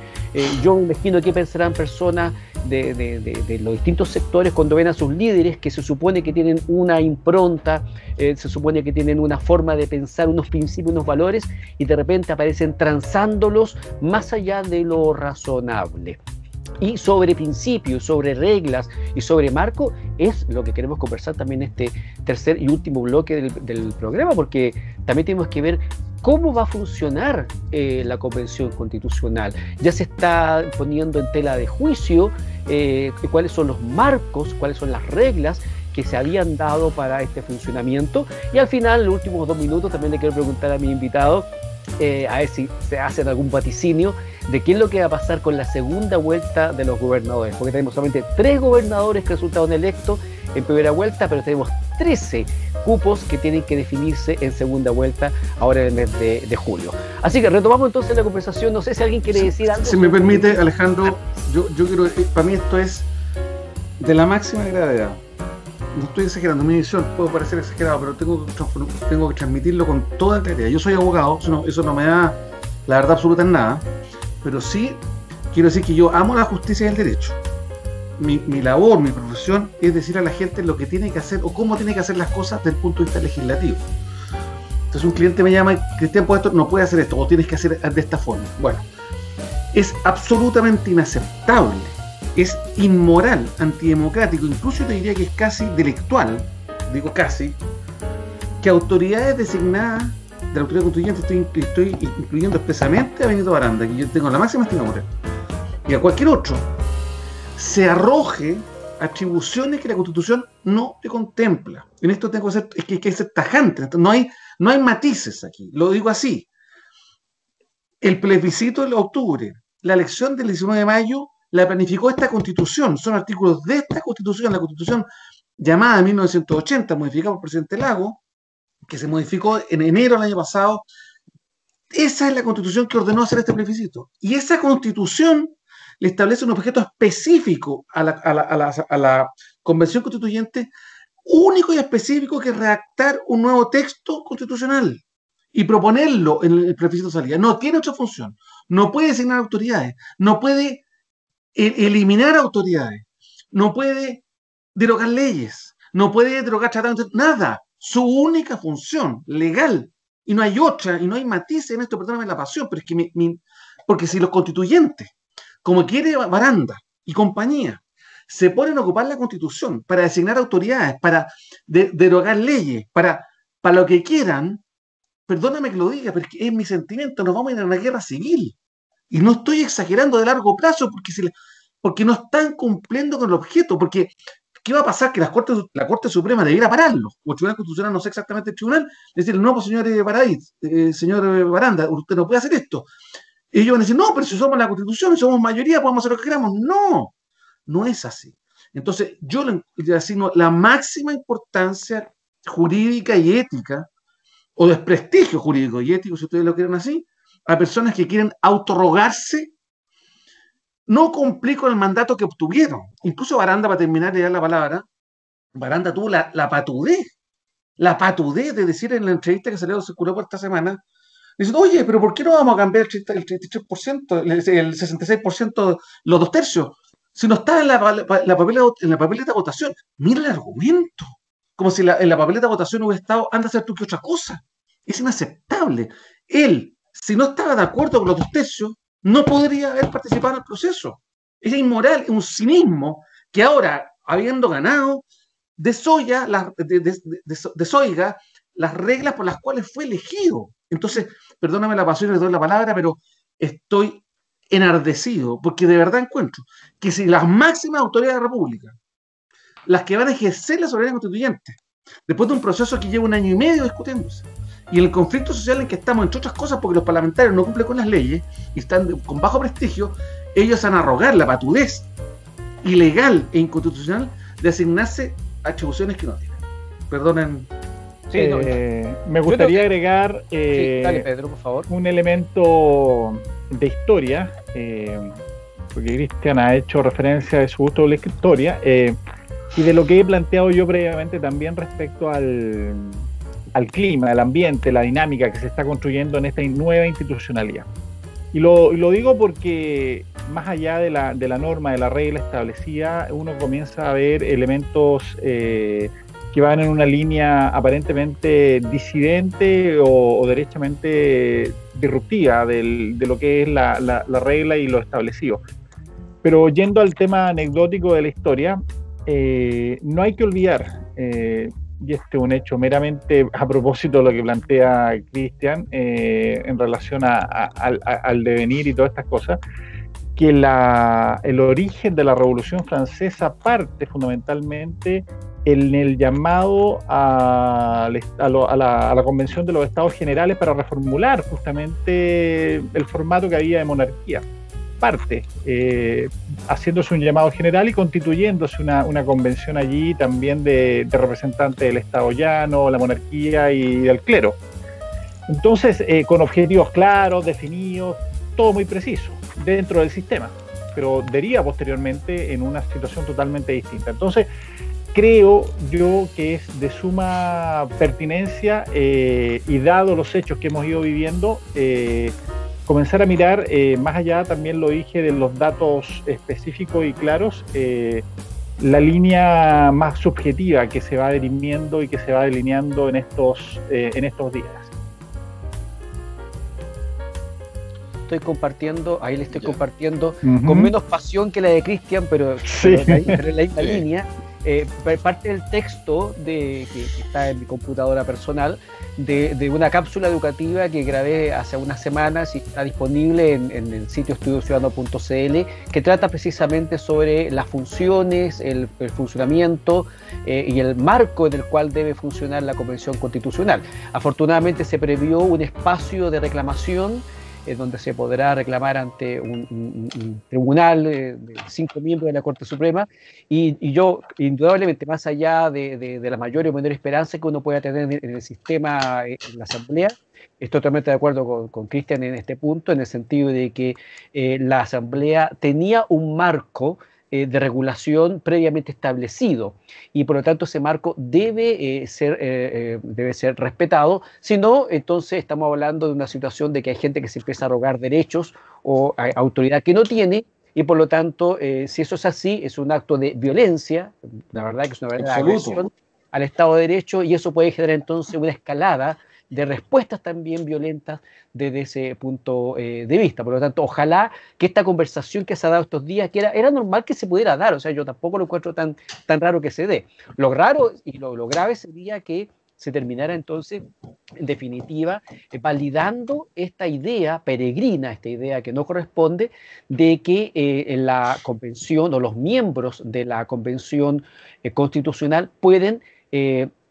Yo me imagino que pensarán personas de los distintos sectores cuando ven a sus líderes que se supone que tienen una impronta, se supone que tienen una forma de pensar, unos principios, unos valores, y de repente aparecen transándolos más allá de lo razonable. Y sobre principios, sobre reglas y sobre marco es lo que queremos conversar también en este tercer y último bloque del programa, porque también tenemos que ver cómo va a funcionar la Convención Constitucional. Ya se está poniendo en tela de juicio cuáles son los marcos, cuáles son las reglas que se habían dado para este funcionamiento. Y al final, en los últimos 2 minutos, también le quiero preguntar a mi invitado a ver si se hace algún vaticinio de qué es lo que va a pasar con la segunda vuelta de los gobernadores, porque tenemos solamente 3 gobernadores que resultaron electos en primera vuelta, pero tenemos 13 cupos que tienen que definirse en segunda vuelta ahora en el mes de julio. Así que retomamos entonces la conversación. No sé si alguien quiere decir algo. Si me permite, Alejandro, yo quiero, para mí esto es de la máxima gravedad. No estoy exagerando, mi visión puede parecer exagerado, pero tengo que transmitirlo con toda claridad. Yo soy abogado, eso no me da la verdad absoluta en nada, pero sí quiero decir que yo amo la justicia y el derecho. Mi labor, mi profesión es decir a la gente lo que tiene que hacer o cómo tiene que hacer las cosas desde el punto de vista legislativo. Entonces un cliente me llama y Cristian, pues esto no puede hacer esto, o tienes que hacer de esta forma. Bueno, es absolutamente inaceptable, es inmoral, antidemocrático, incluso te diría que es casi delictual, digo casi, que autoridades designadas de la autoridad constituyente, estoy incluyendo expresamente a Benito Baranda, que yo tengo la máxima estima por él, y a cualquier otro, se arroje atribuciones que la Constitución no te contempla. En esto tengo que ser tajante, no hay matices aquí, lo digo así. El plebiscito de octubre, la elección del 19 de mayo, la planificó esta Constitución, son artículos de esta Constitución, la Constitución llamada 1980, modificada por el presidente Lagos, que se modificó en enero del año pasado. Esa es la Constitución que ordenó hacer este plebiscito. Y esa Constitución le establece un objeto específico a la Convención Constituyente, único y específico, que es redactar un nuevo texto constitucional y proponerlo en el plebiscito de salida. No tiene otra función. No puede designar autoridades, no puede eliminar autoridades, no puede derogar leyes, no puede derogar tratados, nada. Su única función legal, y no hay otra, y no hay matices en esto, perdóname la pasión, pero es que porque si los constituyentes, como quiere Baranda y compañía, se ponen a ocupar la Constitución para designar autoridades, para derogar leyes, para lo que quieran, perdóname que lo diga, pero es mi sentimiento, nos vamos a ir a una guerra civil. Y no estoy exagerando de largo plazo, porque no están cumpliendo con el objeto, porque ¿qué va a pasar? Que la Corte Suprema debiera pararlo, o el Tribunal Constitucional, no sé exactamente el tribunal, decir, no, pues señor Baranda, usted no puede hacer esto. Ellos van a decir, no, pero si somos la Constitución y somos mayoría, podemos hacer lo que queramos. No, no es así. Entonces, yo le asigno la máxima importancia jurídica y ética, o desprestigio jurídico y ético, si ustedes lo quieren así, a personas que quieren autorrogarse, no cumplir con el mandato que obtuvieron. Incluso Baranda, para terminar de dar la palabra, Baranda tuvo la patudez de decir en la entrevista que circuló por esta semana, dice, oye, pero ¿por qué no vamos a cambiar el 33%, el 66%, los 2/3? Si no está en la papeleta de votación. Mira el argumento. Como si en la papeleta de votación hubiera estado, anda a hacer tú que otra cosa. Es inaceptable. Él, si no estaba de acuerdo con los 2/3, no podría haber participado en el proceso. Es inmoral, es un cinismo que ahora, habiendo ganado, desoiga las reglas por las cuales fue elegido. Entonces, perdóname la pasión, le doy la palabra, pero estoy enardecido, porque de verdad encuentro que si las máximas autoridades de la República, las que van a ejercer la soberanía constituyente, después de un proceso que lleva 1 año y medio discutiéndose, y el conflicto social en que estamos, entre otras cosas, porque los parlamentarios no cumplen con las leyes y están con bajo prestigio, ellos van a arrogar la patudez ilegal e inconstitucional de asignarse atribuciones que no tienen. Perdonen. Sí, me gustaría agregar dale, Pedro, por favor, un elemento de historia, porque Cristian ha hecho referencia de su gusto de la historia, y de lo que he planteado yo previamente también respecto al clima, al ambiente, la dinámica que se está construyendo en esta nueva institucionalidad. Y lo digo porque más allá de la norma, de la regla establecida, uno comienza a ver elementos que van en una línea aparentemente disidente o derechamente disruptiva de lo que es la regla y lo establecido. Pero yendo al tema anecdótico de la historia, no hay que olvidar, y este es un hecho meramente a propósito de lo que plantea Cristian en relación al devenir y todas estas cosas, que el origen de la Revolución Francesa parte fundamentalmente en el llamado a la Convención de los Estados Generales para reformular justamente el formato que había de monarquía. Parte haciéndose un llamado general y constituyéndose una convención allí también de representantes del Estado llano, la monarquía y del clero. Entonces, con objetivos claros, definidos, todo muy preciso dentro del sistema, pero deriva posteriormente en una situación totalmente distinta. Entonces, creo yo que es de suma pertinencia y dado los hechos que hemos ido viviendo, comenzar a mirar, más allá, también lo dije, de los datos específicos y claros, la línea más subjetiva que se va dirimiendo y que se va delineando en estos días. Estoy compartiendo, ahí le estoy compartiendo Uh-huh. con menos pasión que la de Cristian, pero, sí. pero en la misma línea. Parte del texto que está en mi computadora personal de una cápsula educativa que grabé hace unas semanas y está disponible en el sitio estudiociudadano.cl, que trata precisamente sobre las funciones, el funcionamiento y el marco en el cual debe funcionar la Convención Constitucional. Afortunadamente se previó un espacio de reclamación donde se podrá reclamar ante un tribunal de 5 miembros de la Corte Suprema, y yo, indudablemente, más allá de la mayor o menor esperanza que uno pueda tener en el sistema, en la Asamblea, estoy totalmente de acuerdo con Cristian en este punto, en el sentido de que la Asamblea tenía un marco de regulación previamente establecido, y por lo tanto ese marco debe ser respetado. Si no, entonces estamos hablando de una situación de que hay gente que se empieza a arrogar derechos o autoridad que no tiene, y por lo tanto, si eso es así, es un acto de violencia, la verdad que es una verdadera agresión al Estado de Derecho, y eso puede generar entonces una escalada de respuestas también violentas desde ese punto de vista. Por lo tanto, ojalá que esta conversación que se ha dado estos días, que era normal que se pudiera dar, o sea, yo tampoco lo encuentro tan raro que se dé. Lo raro y lo grave sería que se terminara entonces, en definitiva, validando esta idea peregrina, esta idea que no corresponde, de que la convención o los miembros de la convención constitucional pueden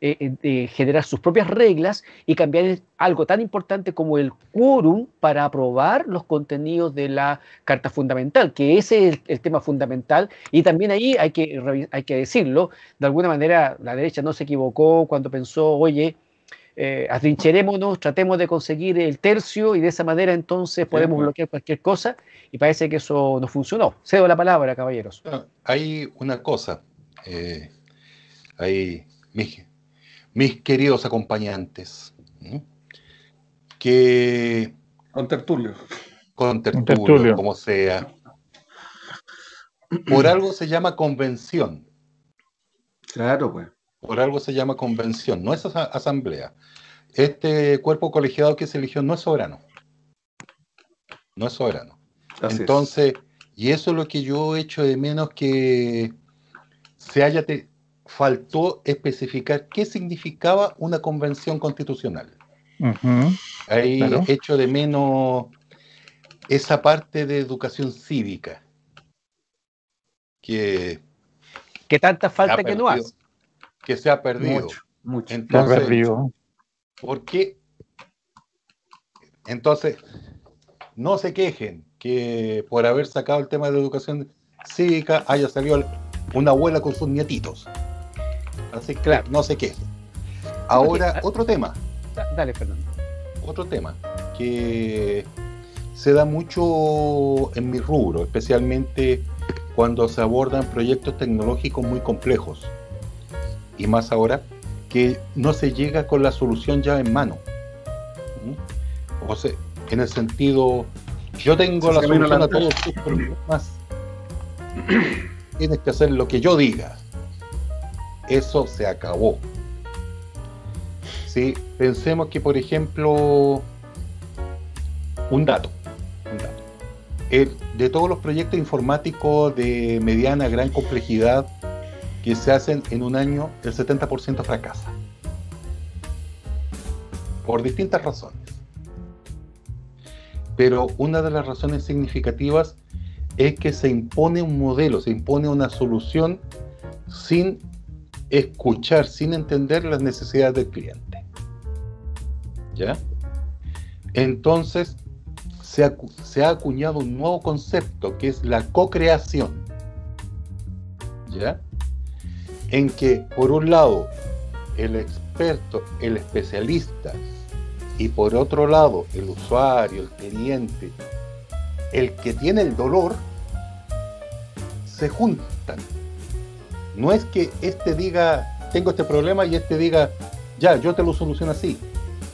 generar sus propias reglas y cambiar algo tan importante como el quórum para aprobar los contenidos de la Carta Fundamental, que ese es el tema fundamental, y también ahí hay que decirlo, de alguna manera la derecha no se equivocó cuando pensó, oye, atrincherémonos, tratemos de conseguir el tercio y de esa manera entonces podemos bloquear cualquier cosa, y parece que eso no funcionó. Cedo la palabra, caballeros. Hay una cosa, hay mis queridos acompañantes, que con tertulio, como sea, por algo se llama convención. Claro, pues. Por algo se llama convención, no es asamblea. Este cuerpo colegiado que se eligió no es soberano. No es soberano. Así entonces, y eso es lo que yo echo de menos, que faltó especificar qué significaba una convención constitucional. Uh-huh. Ahí echo de menos esa parte de educación cívica que tanta se ha falta que no perdido, hace. que se ha perdido. Mucho, mucho. Se ha Entonces, perdido. ¿por qué? Entonces, no se quejen que por haber sacado el tema de educación cívica haya salido una abuela con sus nietitos. Así que Claro. no se quejen. Ahora, Porque- otro tema. Dale, Fernando. Otro tema que se da mucho en mi rubro, especialmente cuando se abordan proyectos tecnológicos muy complejos. Y más ahora, que no se llega con la solución ya en mano. ¿Mm? O sea, en el sentido, yo tengo la solución a todos tus problemas, tienes que hacer lo que yo diga. Eso se acabó. Sí, pensemos que, por ejemplo, un dato. De todos los proyectos informáticos de mediana, gran complejidad que se hacen en un año, el 70% fracasa. Por distintas razones. Pero una de las razones significativas es que se impone un modelo, se impone una solución sin escuchar, sin entender las necesidades del cliente. ¿Ya? Entonces, se ha acuñado un nuevo concepto que es la co-creación. ¿Ya? En que, por un lado, el experto, el especialista, y por otro lado, el usuario, el cliente, el que tiene el dolor, se juntan. No es que este diga, tengo este problema, y este diga, ya, yo te lo soluciono así.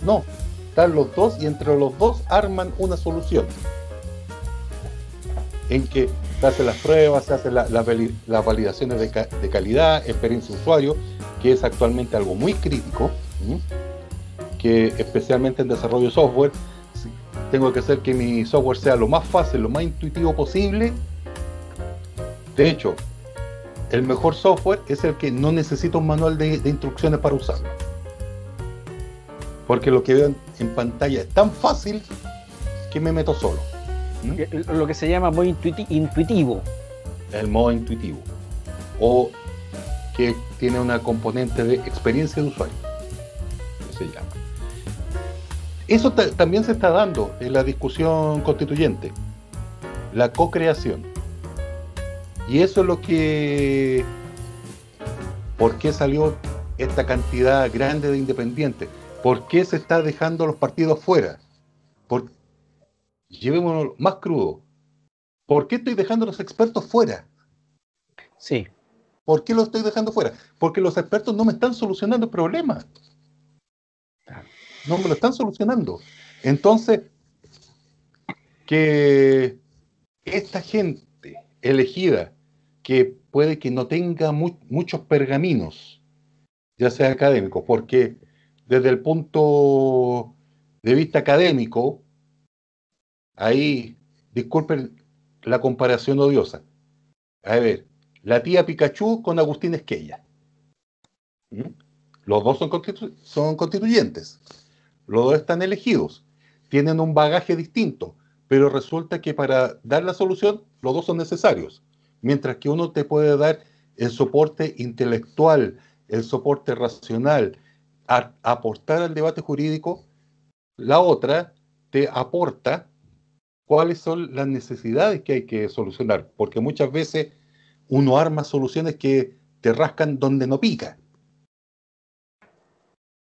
No, están los dos y entre los dos arman una solución. En que se hacen las pruebas, se hacen las validaciones de calidad, experiencia de usuario, que es actualmente algo muy crítico, que especialmente en desarrollo de software, tengo que hacer que mi software sea lo más fácil, lo más intuitivo posible. De hecho, el mejor software es el que no necesita un manual de instrucciones para usarlo. Porque lo que veo en pantalla es tan fácil que me meto solo. Lo que se llama modo intuitivo. El modo intuitivo. O que tiene una componente de experiencia de usuario. Que se llama. Eso también se está dando en la discusión constituyente. La co-creación. Y eso es lo que... ¿Por qué salió esta cantidad grande de independientes? ¿Por qué se está dejando los partidos fuera? Llevémonos más crudo. ¿Por qué estoy dejando a los expertos fuera? Sí. ¿Por qué los estoy dejando fuera? Porque los expertos no me están solucionando el problema. No me lo están solucionando. Entonces, que esta gente elegida, que puede que no tenga muchos pergaminos, ya sea académicos, porque desde el punto de vista académico, ahí, disculpen la comparación odiosa. A ver, la tía Pikachu con Agustín Esquella. Los dos son constituyentes. Los dos están elegidos. Tienen un bagaje distinto, pero resulta que para dar la solución, los dos son necesarios. Mientras que uno te puede dar el soporte intelectual, el soporte racional, aportar al debate jurídico, la otra te aporta cuáles son las necesidades que hay que solucionar, porque muchas veces uno arma soluciones que te rascan donde no pica.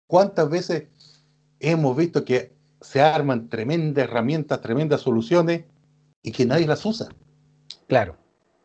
¿Cuántas veces hemos visto que se arman tremendas herramientas, tremendas soluciones y que nadie las usa? Claro.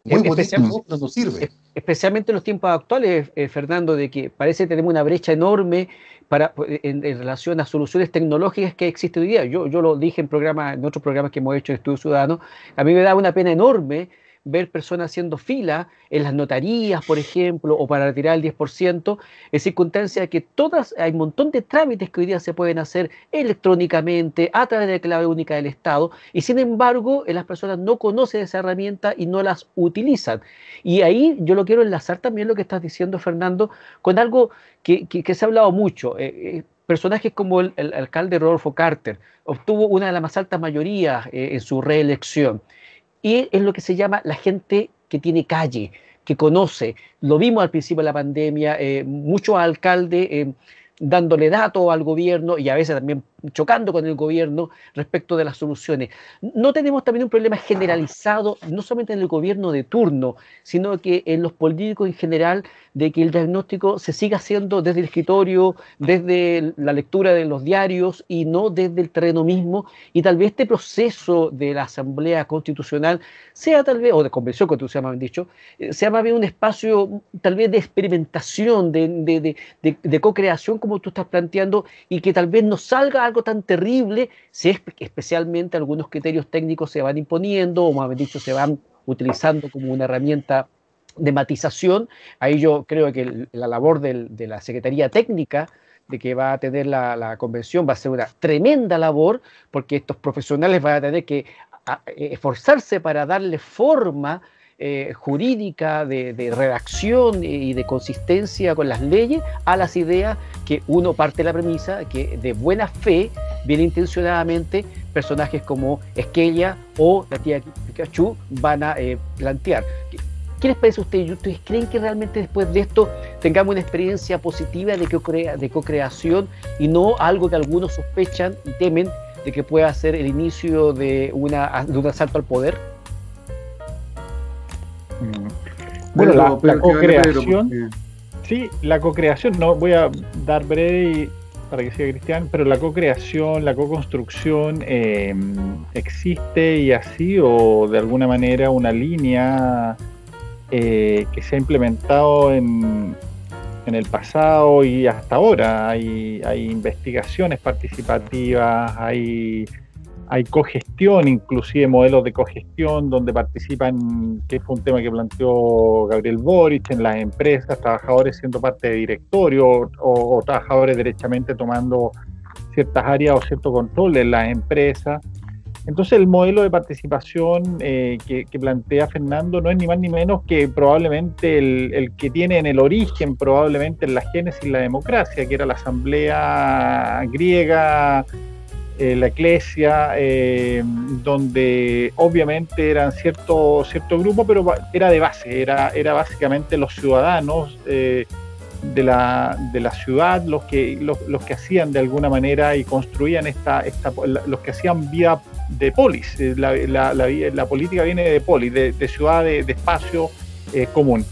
Muy bonito, pero no sirve. Especialmente en los tiempos actuales, Fernando, de que parece que tenemos una brecha enorme en relación a soluciones tecnológicas que existen hoy día. Yo lo dije en otros programas que hemos hecho en Estudio Ciudadano. A mí me da una pena enorme ver personas haciendo fila en las notarías, por ejemplo, o para retirar el 10%, en circunstancias de que hay un montón de trámites que hoy día se pueden hacer electrónicamente, a través de la clave única del Estado, y sin embargo, las personas no conocen esa herramienta y no las utilizan. Y ahí yo lo quiero enlazar también lo que estás diciendo, Fernando, con algo que se ha hablado mucho. personajes como el alcalde Rodolfo Carter obtuvo una de las más altas mayorías en su reelección. Y es lo que se llama la gente que tiene calle, que conoce. Lo vimos al principio de la pandemia, muchos alcaldes dándole datos al gobierno y a veces también chocando con el gobierno respecto de las soluciones. No tenemos también un problema generalizado, no solamente en el gobierno de turno, sino que en los políticos en general, de que el diagnóstico se siga haciendo desde el escritorio, desde la lectura de los diarios y no desde el terreno mismo. Y tal vez este proceso de la Asamblea Constitucional sea tal vez, o de Convención Constitucional, me han dicho, sea más bien un espacio tal vez de experimentación, de co-creación, como tú estás planteando, y que tal vez no salga algo tan terrible si es especialmente algunos criterios técnicos se van imponiendo, o más bien dicho, se van utilizando como una herramienta de matización. Ahí yo creo que la labor de la Secretaría Técnica de que va a tener la convención va a ser una tremenda labor, porque estos profesionales van a tener que esforzarse para darle forma jurídica, de redacción y de consistencia con las leyes a las ideas que uno parte de la premisa que de buena fe, bien intencionadamente, personajes como Esquella o la tía Pikachu van a plantear. ¿Qué les parece a ustedes? ¿Ustedes creen que realmente después de esto tengamos una experiencia positiva de co-creación y no algo que algunos sospechan y temen de que pueda ser el inicio de un asalto al poder? Bueno, la co-creación, sí, la co-creación, no voy a dar breve para que siga Cristian, pero la co-creación, la co-construcción existe y ha sido de alguna manera una línea que se ha implementado en el pasado y hasta ahora. Hay investigaciones participativas, hay cogestión, inclusive modelos de cogestión donde participan, que fue un tema que planteó Gabriel Boric, en las empresas, trabajadores siendo parte de directorio o trabajadores derechamente tomando ciertas áreas o cierto control en las empresas. Entonces el modelo de participación que plantea Fernando no es ni más ni menos que probablemente el que tiene en el origen, probablemente en la génesis, la democracia, que era la asamblea griega, la Iglesia, donde obviamente eran cierto grupo, pero era de base, era básicamente los ciudadanos de la ciudad los que hacían de alguna manera y construían los que hacían vida de polis. La política viene de polis, de ciudad, de espacio común.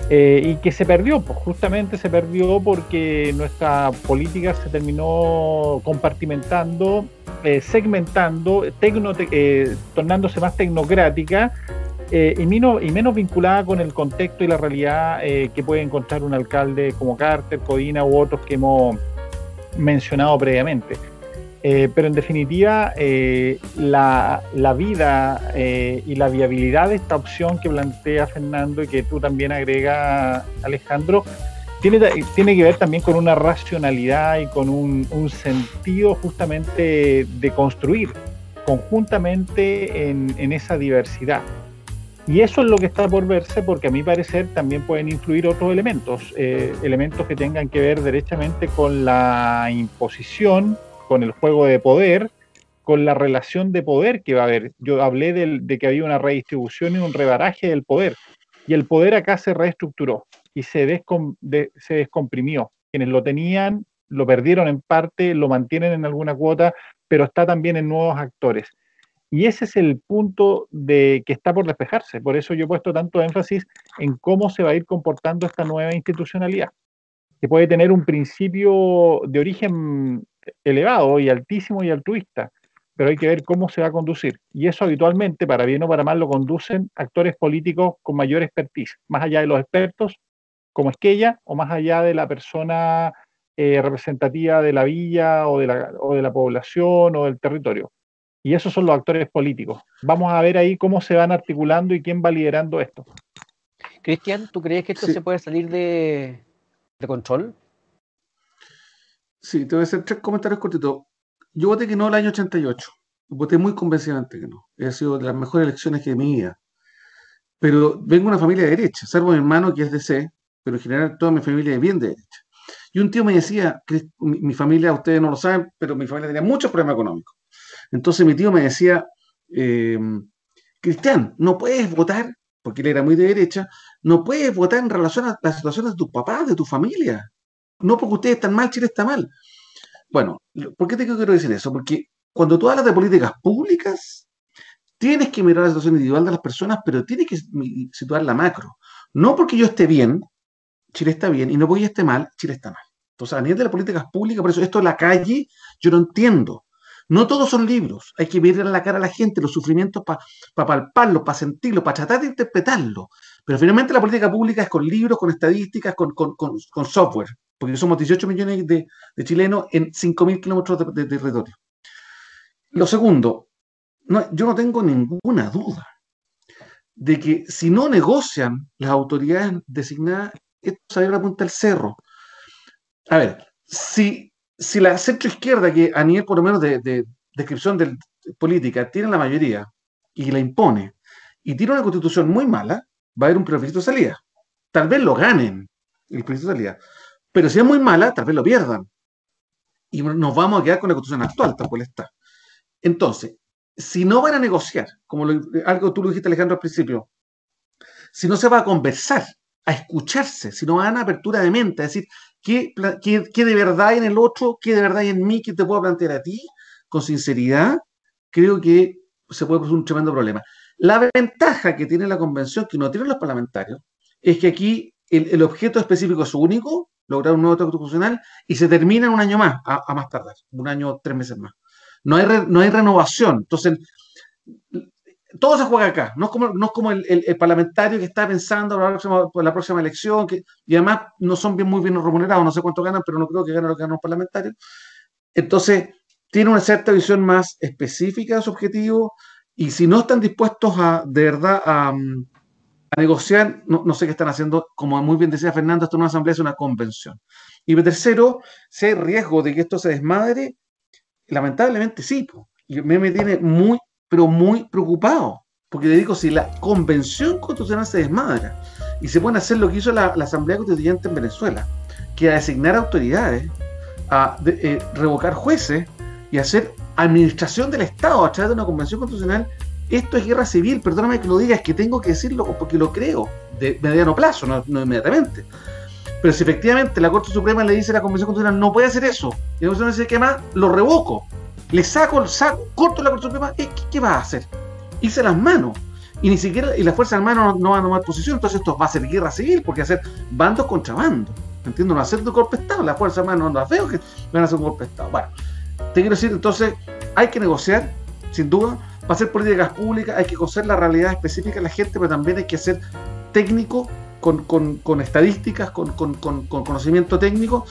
Y que se perdió, pues justamente se perdió porque nuestra política se terminó compartimentando, segmentando, tornándose más tecnocrática y menos vinculada con el contexto y la realidad que puede encontrar un alcalde como Carter, Codina u otros que hemos mencionado previamente. Pero en definitiva, la vida y la viabilidad de esta opción que plantea Fernando y que tú también agregas, Alejandro, tiene que ver también con una racionalidad y con un sentido justamente de construir conjuntamente en esa diversidad. Y eso es lo que está por verse, porque a mi parecer también pueden influir otros elementos que tengan que ver derechamente con la imposición, con el juego de poder, con la relación de poder que va a haber. Yo hablé de que había una redistribución y un rebaraje del poder, y el poder acá se reestructuró y se descomprimió. Quienes lo tenían, lo perdieron en parte, lo mantienen en alguna cuota, pero está también en nuevos actores. Y ese es el punto que está por despejarse. Por eso yo he puesto tanto énfasis en cómo se va a ir comportando esta nueva institucionalidad, que puede tener un principio de origen elevado y altísimo y altruista, pero hay que ver cómo se va a conducir. Y eso habitualmente, para bien o para mal, lo conducen actores políticos con mayor expertise, más allá de los expertos, como Esquella, o más allá de la persona representativa de la villa o de la población o del territorio. Y esos son los actores políticos. Vamos a ver ahí cómo se van articulando y quién va liderando esto. Cristian, ¿tú crees que esto se puede salir de control? Sí, te voy a hacer 3 comentarios cortitos. Yo voté que no el año 88. Voté muy convencidamente que no. Ha sido de las mejores elecciones que de mi vida. Pero vengo de una familia de derecha, salvo mi hermano que es de C, pero en general toda mi familia es bien de derecha. Y un tío me decía, que mi familia, ustedes no lo saben, pero mi familia tenía muchos problemas económicos. Entonces mi tío me decía, Cristian, no puedes votar, porque él era muy de derecha, no puedes votar en relación a las situaciones de tus papás, de tu familia. No porque ustedes están mal, Chile está mal. Bueno, ¿por qué te quiero decir eso? Porque cuando tú hablas de políticas públicas, tienes que mirar la situación individual de las personas, pero tienes que situar la macro. No porque yo esté bien, Chile está bien, y no porque yo esté mal, Chile está mal. Entonces, a nivel de las políticas públicas, por eso esto de la calle, yo no entiendo. No todos son libros, hay que ver en la cara a la gente los sufrimientos para palparlos, para sentirlos, para tratar de interpretarlo. Pero finalmente la política pública es con libros, con estadísticas, con software, porque somos 18 millones de chilenos en 5.000 kilómetros de territorio. Lo segundo, yo no tengo ninguna duda de que si no negocian las autoridades designadas, esto se va a ir a la punta del cerro. A ver, si la centroizquierda, que a nivel por lo menos de descripción política tiene la mayoría y la impone, y tiene una constitución muy mala, va a haber un plebiscito de salida. Tal vez lo ganen, el plebiscito de salida. Pero si es muy mala, tal vez lo pierdan. Y nos vamos a quedar con la constitución actual, tal cual está. Entonces, si no van a negociar, como algo tú lo dijiste, Alejandro, al principio, si no se va a conversar, a escucharse, si no van a apertura de mente, a decir, ¿qué de verdad hay en el otro? ¿Qué de verdad hay en mí? ¿Qué te puedo plantear a ti? Con sinceridad, creo que se puede producir un tremendo problema. La ventaja que tiene la convención, que no tienen los parlamentarios, es que aquí el objeto específico es único, lograr un nuevo texto constitucional, y se termina en un año más, a más tardar, un año, 3 meses más. No hay renovación. Entonces, todo se juega acá. No es como el parlamentario que está pensando por la próxima elección, y además no son muy bien remunerados, no sé cuánto ganan, pero no creo que ganen lo que ganan los parlamentarios. Entonces, tiene una cierta visión más específica de su objetivo, y si no están dispuestos de verdad a negociar, no sé qué están haciendo. Como muy bien decía Fernando, esto no es una asamblea, es una convención. Y tercero, si hay riesgo de que esto se desmadre, lamentablemente sí, y me tiene muy, pero muy preocupado, porque le digo, si la convención constitucional se desmadra y se puede hacer lo que hizo la Asamblea Constituyente en Venezuela, que a designar autoridades, a revocar jueces y hacer administración del Estado a través de una convención constitucional, esto es guerra civil. Perdóname que lo diga, es que tengo que decirlo porque lo creo, de mediano plazo, no inmediatamente. Pero si efectivamente la Corte Suprema le dice a la Convención Constitucional no puede hacer eso, y la Convención dice que más, lo revoco, le saco, corto la Corte Suprema, ¿qué va a hacer? Irse las manos. Y ni siquiera, y las Fuerzas Armadas no van a tomar posición. Entonces esto va a ser guerra civil, porque va a ser bandos contra bandos. ¿Entiendes? No va a ser de golpe de Estado. Las Fuerzas Armadas no las veo que van a hacer un golpe de Estado. Bueno, te quiero decir, entonces, hay que negociar, sin duda, para hacer políticas públicas, hay que conocer la realidad específica de la gente, pero también hay que ser técnico, con estadísticas, con conocimiento técnico.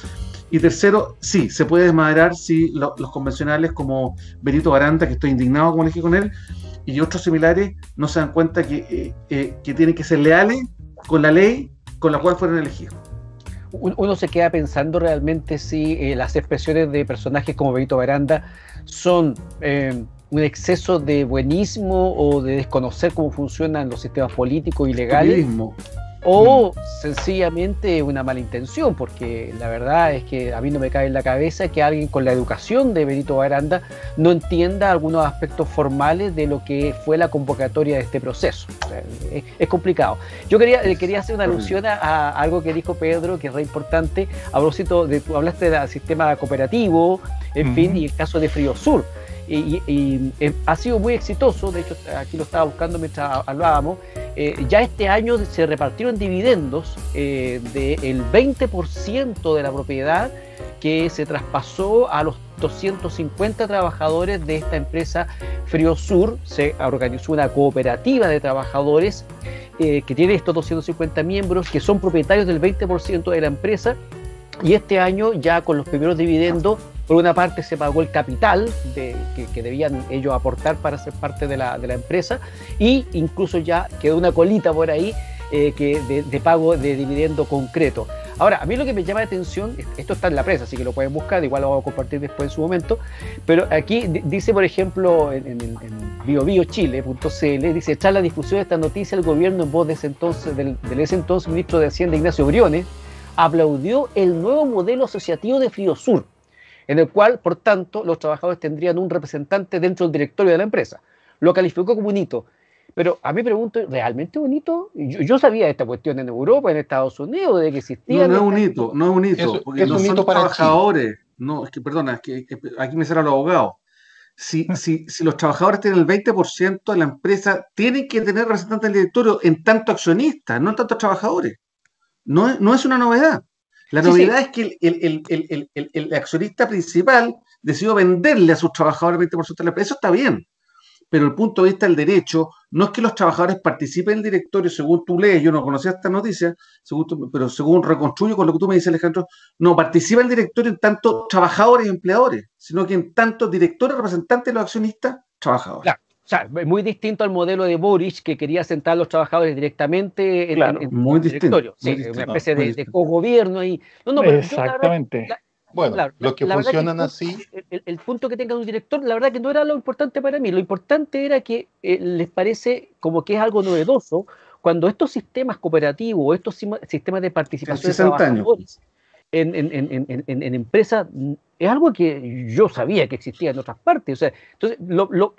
Y tercero, sí, se puede desmadrar si los convencionales como Benito Baranda, que estoy indignado como le dije con él, y otros similares, no se dan cuenta que tienen que ser leales con la ley con la cual fueron elegidos. Uno se queda pensando realmente si las expresiones de personajes como Benito Baranda son un exceso de buenismo o de desconocer cómo funcionan los sistemas políticos y legales, o sencillamente una mala intención, porque la verdad es que a mí no me cabe en la cabeza que alguien con la educación de Benito Baranda no entienda algunos aspectos formales de lo que fue la convocatoria de este proceso. O sea, es complicado. Yo quería hacer una alusión a algo que dijo Pedro, que es re importante, a propósito de, tú hablaste del sistema cooperativo, en fin, y el caso de Friosur. Y ha sido muy exitoso. De hecho, aquí lo estaba buscando mientras hablábamos. Ya este año se repartieron dividendos del 20% de la propiedad que se traspasó a los 250 trabajadores de esta empresa Friosur. Se organizó una cooperativa de trabajadores que tiene estos 250 miembros que son propietarios del 20% de la empresa, y este año ya con los primeros dividendos, por una parte se pagó el capital que debían ellos aportar para ser parte de la empresa, y incluso ya quedó una colita por ahí de pago de dividendo concreto. Ahora, a mí lo que me llama la atención, esto está en la prensa, así que lo pueden buscar, igual lo vamos a compartir después en su momento, pero aquí dice, por ejemplo, en biobiochile.cl, dice: tras la difusión de esta noticia, el gobierno, en voz de ese entonces ministro de Hacienda, Ignacio Briones, aplaudió el nuevo modelo asociativo de Friosur, en el cual, por tanto, los trabajadores tendrían un representante dentro del directorio de la empresa. Lo calificó como un hito. Pero a mí pregunto, ¿realmente un hito? Yo sabía de esta cuestión en Europa, en Estados Unidos, de que existía... No es un hito, no es un hito, Eso, porque es no un son hito para trabajadores. No, es que, perdona, es que aquí me serán los abogados. Si los trabajadores tienen el 20% de la empresa, tienen que tener representantes del directorio en tanto accionistas, no en tantos trabajadores. No es una novedad. La novedad es que el accionista principal decidió venderle a sus trabajadores el 20% de la empresa. Eso está bien. Pero el punto de vista del derecho no es que los trabajadores participen en el directorio, según tú lees, yo no conocía esta noticia, pero según reconstruyo con lo que tú me dices, Alejandro, no participa el directorio en tanto trabajadores y empleadores, sino que en tanto directores, representantes de los accionistas, trabajadores. Claro. O sea, muy distinto al modelo de Boric, que quería sentar a los trabajadores directamente en muy el distinto, directorio. Sí, muy distinto, una especie de cogobierno ahí. No, pero exactamente. Bueno, claro, los que funcionan así... El punto que tengan un director, la verdad que no era lo importante para mí. Lo importante era que les parece como que es algo novedoso cuando estos sistemas cooperativos, estos sistemas de participación de trabajadores en empresas, es algo que yo sabía que existía en otras partes. O sea, entonces,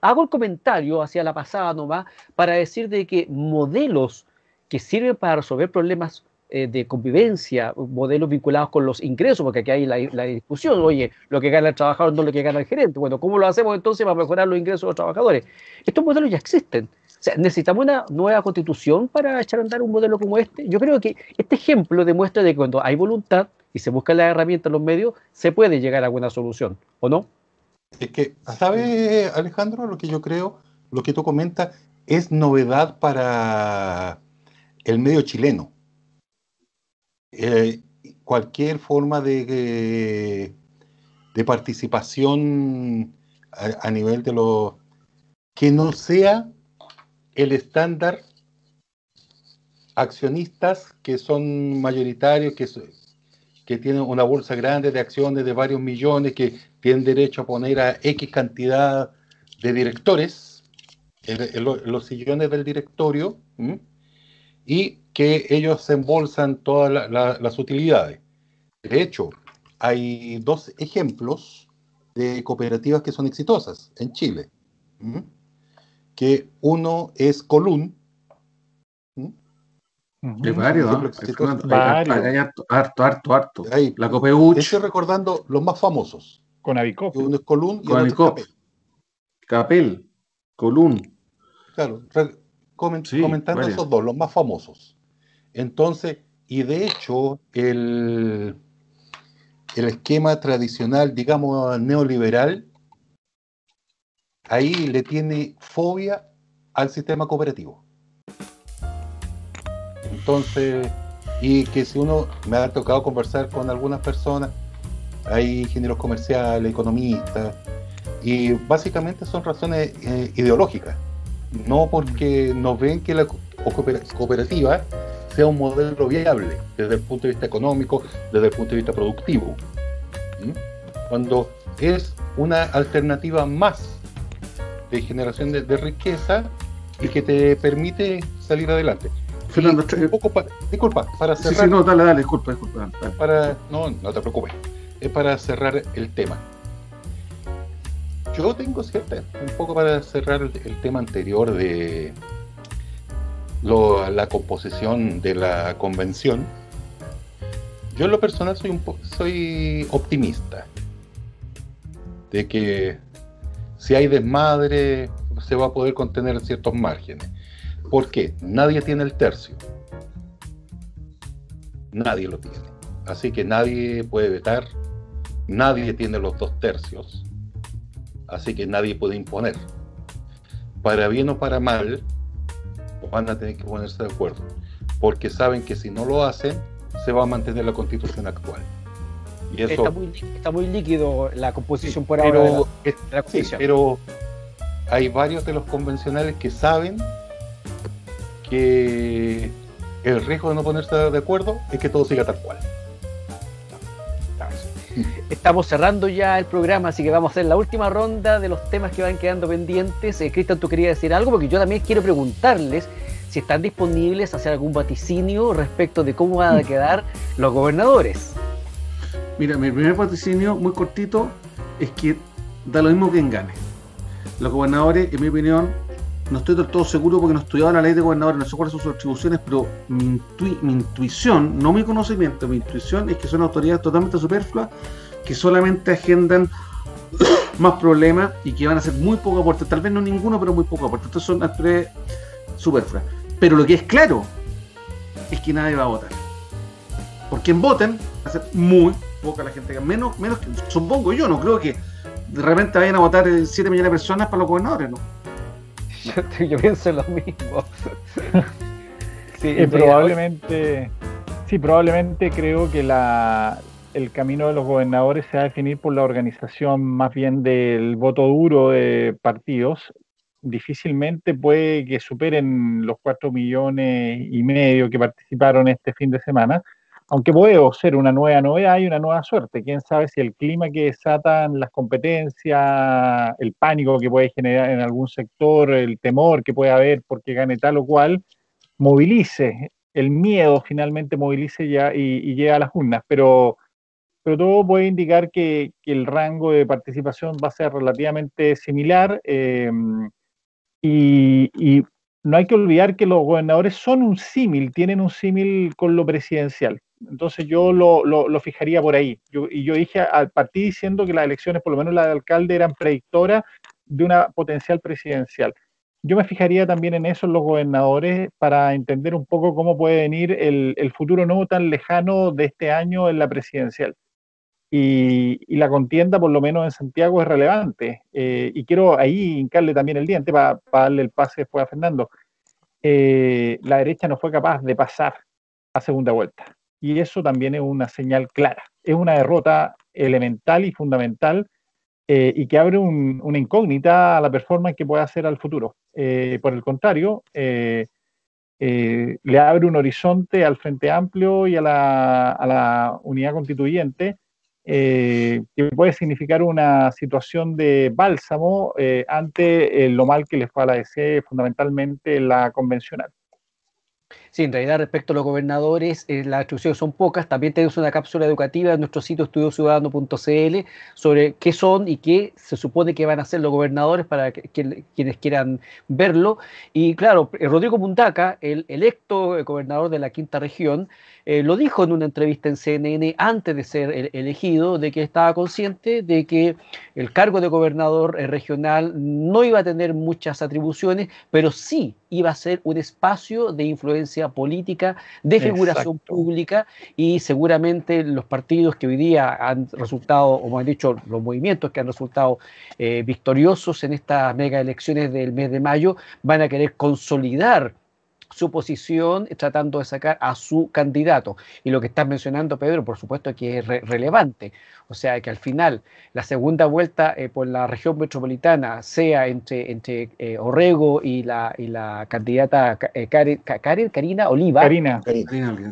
hago el comentario hacia la pasada nomás para decir de que modelos que sirven para resolver problemas de convivencia, modelos vinculados con los ingresos, porque aquí hay la discusión, oye, lo que gana el trabajador no es lo que gana el gerente. Bueno, ¿cómo lo hacemos entonces para mejorar los ingresos de los trabajadores? Estos modelos ya existen. O sea, necesitamos una nueva constitución para echar a andar un modelo como este. Yo creo que este ejemplo demuestra de que cuando hay voluntad y se buscan las herramientas en los medios, se puede llegar a buena solución, ¿o no? Es que, ¿sabes, Alejandro? Lo que yo creo, lo que tú comentas, es novedad para el medio chileno. Cualquier forma de participación a nivel de los... que no sea el estándar accionistas que son mayoritarios, que tienen una bolsa grande de acciones de varios millones, que tienen derecho a poner a X cantidad de directores en los sillones del directorio, y que ellos se embolsan todas las utilidades. De hecho, hay dos ejemplos de cooperativas que son exitosas en Chile. Que uno es Colún. Hay varios, hay harto. Ahí, la Copeuch. Estoy recordando los más famosos. Conavicop. Uno es Colún y otro es Capel. Capel, Colún. Claro, comentando esos dos, los más famosos. Entonces, y de hecho, el esquema tradicional, digamos, neoliberal, ahí le tiene fobia al sistema cooperativo. Entonces, y que si uno me ha tocado conversar con algunas personas, hay ingenieros comerciales, economistas, y básicamente son razones ideológicas, no porque no ven que la cooperativa sea un modelo viable desde el punto de vista económico, desde el punto de vista productivo, cuando es una alternativa más de generación de riqueza y que te permite salir adelante. Fernando, un poco disculpa, para cerrar. Sí, no, dale, disculpa. Dale. No te preocupes. Es para cerrar el tema. Yo tengo un poco para cerrar el tema anterior de la composición de la convención. Yo en lo personal soy optimista de que si hay desmadre se va a poder contener ciertos márgenes. ¿Por qué? Nadie tiene el tercio. Nadie lo tiene. Así que nadie puede vetar. Nadie tiene los 2/3. Así que nadie puede imponer. Para bien o para mal, van a tener que ponerse de acuerdo. Porque saben que si no lo hacen, se va a mantener la constitución actual. Y eso, está muy líquido la composición por ahora de la comisión. Sí, pero hay varios de los convencionales que saben que el riesgo de no ponerse de acuerdo es que todo siga tal cual. Estamos cerrando ya el programa, así que vamos a hacer la última ronda de los temas que van quedando pendientes. Cristian, ¿tú querías decir algo? Porque yo también quiero preguntarles si están disponibles a hacer algún vaticinio respecto de cómo van a quedar los gobernadores. Mira, mi primer vaticinio, muy cortito, es que da lo mismo quien gane. Los gobernadores, en mi opinión, no estoy del todo seguro porque no he estudiado la ley de gobernadores, no sé cuáles son sus atribuciones, pero mi intuición, no mi conocimiento, mi intuición es que son autoridades totalmente superfluas, que solamente agendan más problemas y que van a hacer muy poco aporte, tal vez no ninguno, pero muy poco aporte. Entonces son autoridades superfluas. Pero lo que es claro es que nadie va a votar. Por quien voten, va a ser muy poca la gente, menos que, supongo yo, no creo que de repente vayan a votar 7 millones de personas para los gobernadores, ¿no? Yo pienso lo mismo. Probablemente creo que el camino de los gobernadores se va a definir por la organización más bien del voto duro de partidos. Difícilmente puede que superen los 4,5 millones que participaron este fin de semana, aunque puede ser una nueva novedad y una nueva suerte. Quién sabe si el clima que desatan las competencias, el pánico que puede generar en algún sector, el temor que puede haber porque gane tal o cual, movilice, el miedo finalmente movilice ya y llegue a las urnas, pero todo puede indicar que el rango de participación va a ser relativamente similar, y no hay que olvidar que los gobernadores son un símil, tienen un símil con lo presidencial. Entonces yo lo fijaría por ahí. Yo partí diciendo que las elecciones, por lo menos la de alcalde, eran predictoras de una potencial presidencial. Yo me fijaría también en eso, en los gobernadores, para entender un poco cómo puede venir el futuro no tan lejano de este año en la presidencial. Y la contienda, por lo menos en Santiago, es relevante. Y quiero ahí hincarle también el diente para darle el pase después a Fernando. La derecha no fue capaz de pasar a segunda vuelta. Y eso también es una señal clara. Es una derrota elemental y fundamental, y que abre una incógnita a la performance que puede hacer al futuro. Por el contrario, le abre un horizonte al Frente Amplio y a la Unidad Constituyente, que puede significar una situación de bálsamo ante lo mal que les fue a la DC, fundamentalmente la convencional. Sí, en realidad respecto a los gobernadores, las instrucciones son pocas. También tenemos una cápsula educativa en nuestro sitio estudiociudadano.cl sobre qué son y qué se supone que van a hacer los gobernadores para quienes quieran verlo. Y claro, Rodrigo Mundaca, el electo gobernador de la Quinta Región, lo dijo en una entrevista en CNN antes de ser elegido, de que estaba consciente de que el cargo de gobernador regional no iba a tener muchas atribuciones, pero sí iba a ser un espacio de influencia política, de figuración pública, y seguramente los partidos que hoy día han resultado, o más dicho, los movimientos que han resultado victoriosos en estas mega elecciones del mes de mayo, van a querer consolidar su posición tratando de sacar a su candidato. Y lo que estás mencionando, Pedro, por supuesto que es relevante. O sea, que al final la segunda vuelta por la región metropolitana sea entre Orrego y la candidata Karina Oliva. Karina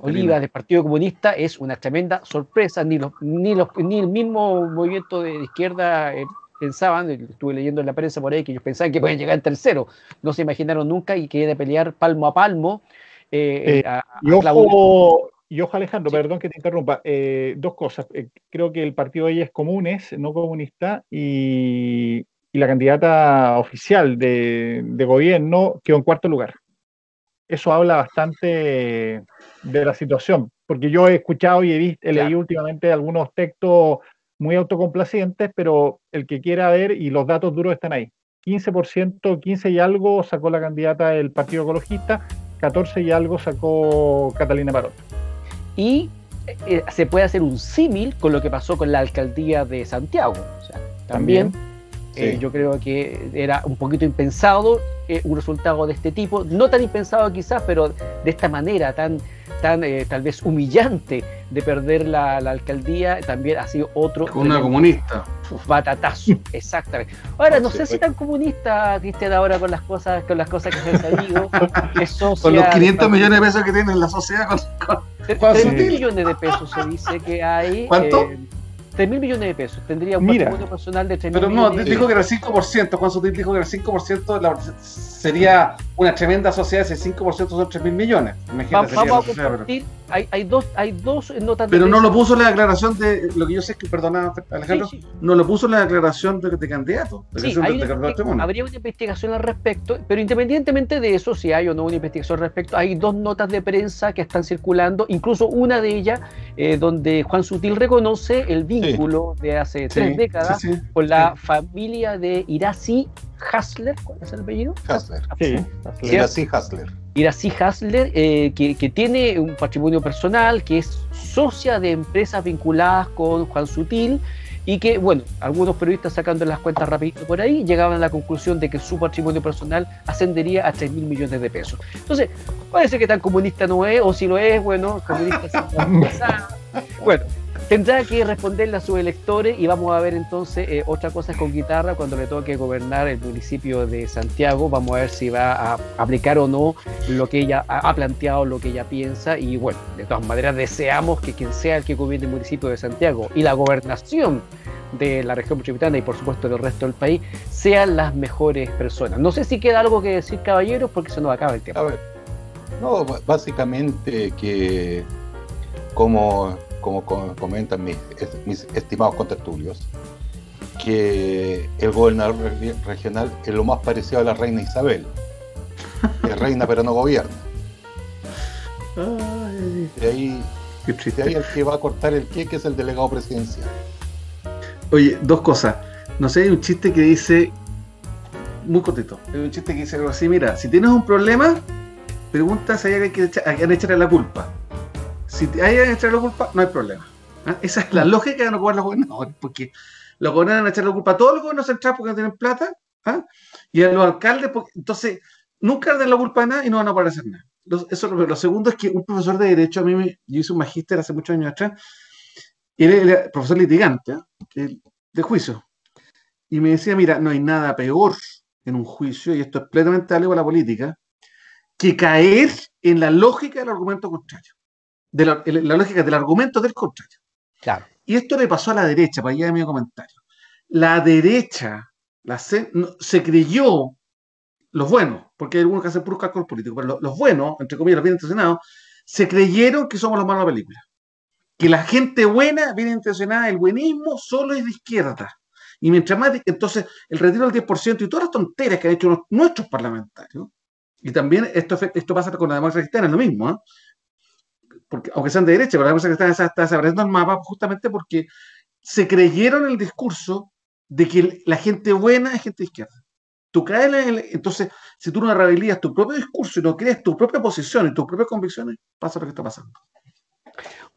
Oliva del Partido Comunista es una tremenda sorpresa. Ni el mismo movimiento de izquierda pensaban, estuve leyendo en la prensa por ahí, que ellos pensaban que pueden llegar en tercero, no se imaginaron nunca y que iban a pelear palmo a palmo. Y ojo, Alejandro, sí. Perdón que te interrumpa, dos cosas. Creo que el partido de ella es Comunes, no comunista, y la candidata oficial de gobierno quedó en cuarto lugar. Eso habla bastante de la situación, porque yo he escuchado y he leído últimamente algunos textos muy autocomplacientes, pero el que quiera ver, y los datos duros están ahí. 15%, 15 y algo sacó la candidata del Partido Ecologista, 14 y algo sacó Catalina Parot. Y se puede hacer un símil con lo que pasó con la alcaldía de Santiago. O sea, también sí. Yo creo que era un poquito impensado un resultado de este tipo, no tan impensado quizás, pero de esta manera tan tal vez humillante de perder la alcaldía, también ha sido otro... Con una comunista. Batatazo, exactamente. Ahora, no sé si tan comunista, Cristian, ahora con las cosas que se han sabido. Con los 500 millones de pesos que tiene la sociedad. 3.000 millones de pesos se dice que hay. ¿Cuánto? 3.000 millones de pesos. Tendría un patrimonio personal de 3.000 millones. Pero no, dijo que era el 5%. Juan Sutil dijo que era el 5%. sería una tremenda sociedad, ese 5% son 3.000 millones. Imagínate, vamos a compartir, hay dos notas pero de no prensa. lo puso en la declaración de, lo que yo sé es que, perdona Alejandro, Sí. no lo puso en la declaración de candidato. Sí, habría una investigación al respecto, pero independientemente de eso, si hay o no una investigación al respecto, hay dos notas de prensa que están circulando, incluso una de ellas donde Juan Sutil reconoce el vínculo de hace 3 décadas con la familia de Iracy Hasler. ¿Cuál es el apellido? Hasler. Sí, Iracy Hasler. Iracy Hasler, que tiene un patrimonio personal, que es socia de empresas vinculadas con Juan Sutil, y que, bueno, algunos periodistas sacando las cuentas rapidito por ahí, llegaban a la conclusión de que su patrimonio personal ascendería a 3.000 millones de pesos. Entonces, parece que tan comunista no es, o si lo es, bueno, comunista bueno, tendrá que responderle a sus electores, y vamos a ver entonces otra cosa con guitarra cuando le toque gobernar el municipio de Santiago. Vamos a ver si va a aplicar o no lo que ella ha planteado, lo que ella piensa, y bueno, de todas maneras deseamos que quien sea el que gobierne el municipio de Santiago y la gobernación de la región metropolitana y por supuesto del resto del país sean las mejores personas. No sé si queda algo que decir, caballeros, porque se nos acaba el tiempo. A ver, no, básicamente que como comentan mis estimados contertulios, que el gobernador regional es lo más parecido a la reina Isabel, que es reina pero no gobierna. De ahí el que va a cortar el queque es el delegado presidencial. Oye, dos cosas. No sé, hay un chiste que dice, muy cortito, hay un chiste que dice algo así: mira, si tienes un problema, pregunta si hay que echarle la culpa. Si hay que echarle la culpa, no hay problema. ¿Ah? Esa es la lógica de no cobrar los gobernadores, porque los gobernadores van a echarle la culpa a todos los gobiernos centrales porque no tienen plata, ¿ah? Y a los alcaldes, entonces nunca den la culpa de nada y no van a poder hacer nada. Lo segundo es que un profesor de Derecho, yo hice un magíster hace muchos años atrás, y él era profesor litigante, de juicio, y me decía, mira, no hay nada peor en un juicio, y esto es plenamente algo a la política, que caer en la lógica del argumento contrario, la lógica del argumento del contrario. Claro. Y esto le pasó a la derecha, para allá de mi comentario. La derecha se creyó, los buenos, porque hay algunos que hacen puros cálculos políticos, pero los buenos, entre comillas, los bien intencionados, se creyeron que somos los malos de la película. Que la gente buena, bien intencionada, el buenismo solo es de izquierda. Y mientras más, entonces, el retiro del 10% y todas las tonteras que han hecho nuestros parlamentarios, y también esto pasa con la democracia cristiana, es lo mismo, ¿eh? Porque, aunque sean de derecha, pero la democracia cristiana está desapareciendo el mapa justamente porque se creyeron el discurso de que la gente buena es gente de izquierda. Tú caes entonces, si tú no rehabilitas tu propio discurso y no crees tu propia posición y tus propias convicciones, pasa lo que está pasando.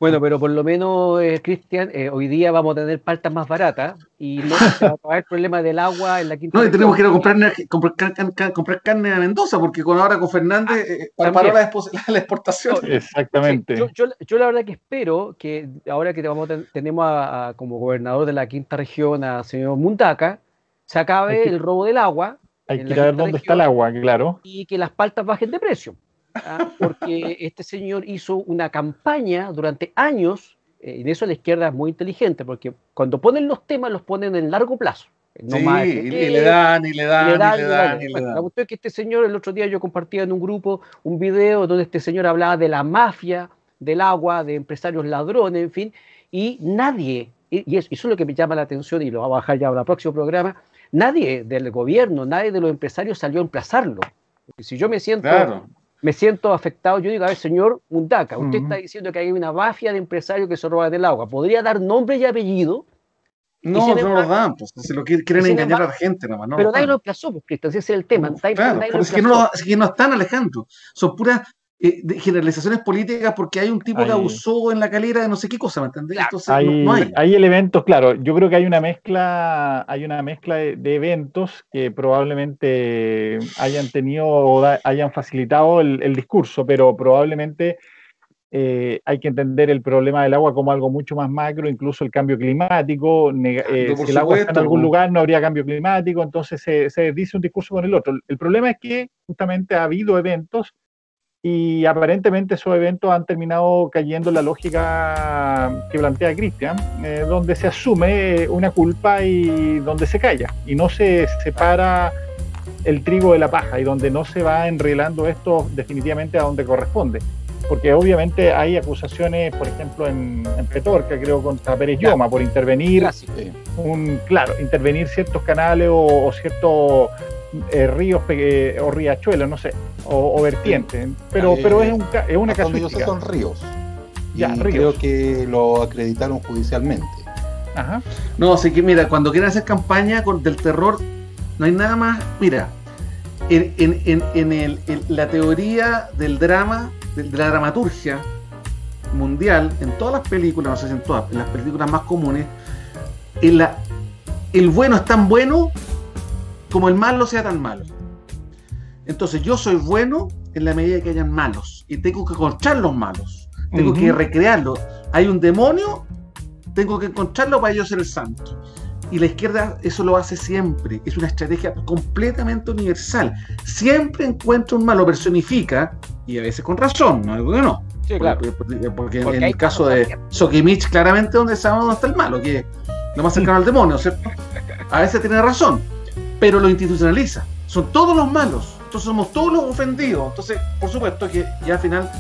Bueno, pero por lo menos, Cristian, hoy día vamos a tener paltas más baratas y no se va a acabar el problema del agua en la quinta. No, y tenemos que ir a comprar carne a Mendoza, porque ahora con Fernández paró la exportación. Exactamente. Sí, yo la verdad que espero que ahora que tenemos como gobernador de la quinta región a señor Mundaca, se acabe el robo del agua. Hay que ir a ver dónde está el agua, claro. Y que las paltas bajen de precio. Porque este señor hizo una campaña durante años, y de eso la izquierda es muy inteligente, porque cuando ponen los temas los ponen en largo plazo. No sí, más y le dan. La cuestión es que este señor, el otro día yo compartía en un grupo un video donde este señor hablaba de la mafia del agua, de empresarios ladrones, en fin, y nadie, y eso es lo que me llama la atención, y lo voy a bajar ya para el próximo programa, nadie del gobierno, nadie de los empresarios salió a emplazarlo. Porque si yo me siento afectado, yo digo, a ver, señor Mundaca, usted está diciendo que hay una mafia de empresarios que se roban del agua. ¿Podría dar nombre y apellido? No lo dan, pues se lo quieren engañar a la gente nomás. Pero nadie lo emplazó, pues, Cristian, ese es el tema. Claro, es que no están, Alejandro. Son puras generalizaciones políticas porque hay un tipo que abusó en la calera de no sé qué cosa, ¿me entendés? Claro. Entonces no hay. Hay elementos, claro, yo creo que hay una mezcla de eventos que probablemente hayan tenido o hayan facilitado el discurso, pero probablemente hay que entender el problema del agua como algo mucho más macro, incluso el cambio climático. Si el agua está en algún lugar no habría cambio climático, entonces se dice un discurso con el otro. El problema es que justamente ha habido eventos y aparentemente esos eventos han terminado cayendo en la lógica que plantea Cristian, donde se asume una culpa y donde se calla y no se separa el trigo de la paja y donde no se va enrielando esto definitivamente a donde corresponde. Porque obviamente hay acusaciones, por ejemplo, en Petorca, creo, contra Pérez Lloma, por intervenir, intervenir ciertos canales o ciertos ríos o riachuelos, no sé, o vertientes. Pero es una casuística. Yo sé son ríos. Ya, y ríos. creo que lo acreditaron judicialmente. Ajá. No, así que mira, cuando quieren hacer campaña del terror, no hay nada más. Mira, en la teoría del drama, de la dramaturgia mundial, en todas las películas, no sé si en todas, en las películas más comunes, el bueno es tan bueno como el malo sea tan malo. Entonces yo soy bueno en la medida que hayan malos y tengo que encontrar los malos, tengo que recrearlos. Hay un demonio, tengo que encontrarlo para yo ser el santo. Y la izquierda eso lo hace siempre, es una estrategia completamente universal. Siempre encuentra un malo, personifica, y a veces con razón, no digo que no. Sí, claro. Porque en el caso de Sokimich, claramente donde sabemos dónde está el malo, que es lo más cercano al demonio, ¿cierto? A veces tiene razón, pero lo institucionaliza. Son todos los malos, entonces somos todos los ofendidos. Entonces, por supuesto que ya al final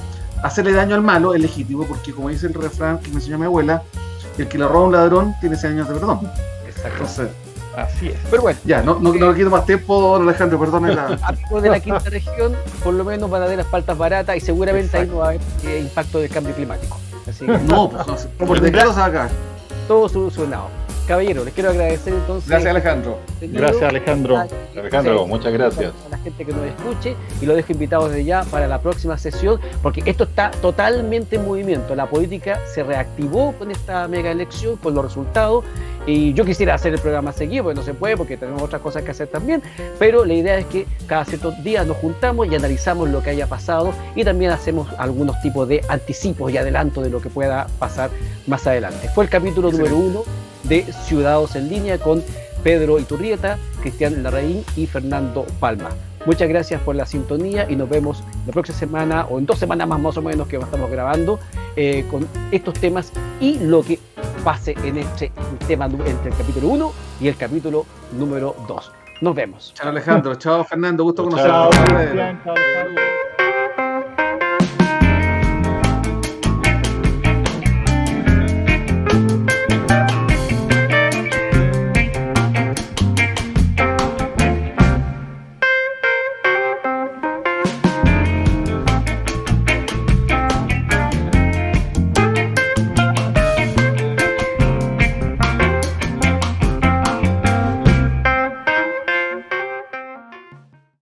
hacerle daño al malo es legítimo, porque como dice el refrán que me enseñó mi abuela, el que le roba a un ladrón tiene 100 años de perdón. Exacto. Entonces, así es. Pero bueno, ya, no le quito más tiempo, don Alejandro, perdone la... amigos de la quinta región, por lo menos van a haber las paltas baratas y seguramente ahí no va a haber impacto del cambio climático. Así que No, pues, por decreto se va acá. todo solucionado. Caballero, les quiero agradecer entonces. Gracias, Alejandro. Gracias, Alejandro. Alejandro, muchas gracias. A la gente que nos escuche y lo dejo invitado desde ya para la próxima sesión, porque esto está totalmente en movimiento. La política se reactivó con esta mega elección, con los resultados, y yo quisiera hacer el programa seguido, porque no se puede, porque tenemos otras cosas que hacer también, pero la idea es que cada ciertos días nos juntamos y analizamos lo que haya pasado y también hacemos algunos tipos de anticipos y adelantos de lo que pueda pasar más adelante. Fue el capítulo número 1 de Ciudadanos en Línea con Pedro Iturrieta, Cristian Larraín y Fernando Palma. Muchas gracias por la sintonía y nos vemos la próxima semana o en 2 semanas más o menos que estamos grabando con estos temas y lo que pase en este tema entre el capítulo 1 y el capítulo número 2. Nos vemos. Chao Alejandro, chao Fernando, gusto Chao, conocerte. Cristian, chao, Alejandro.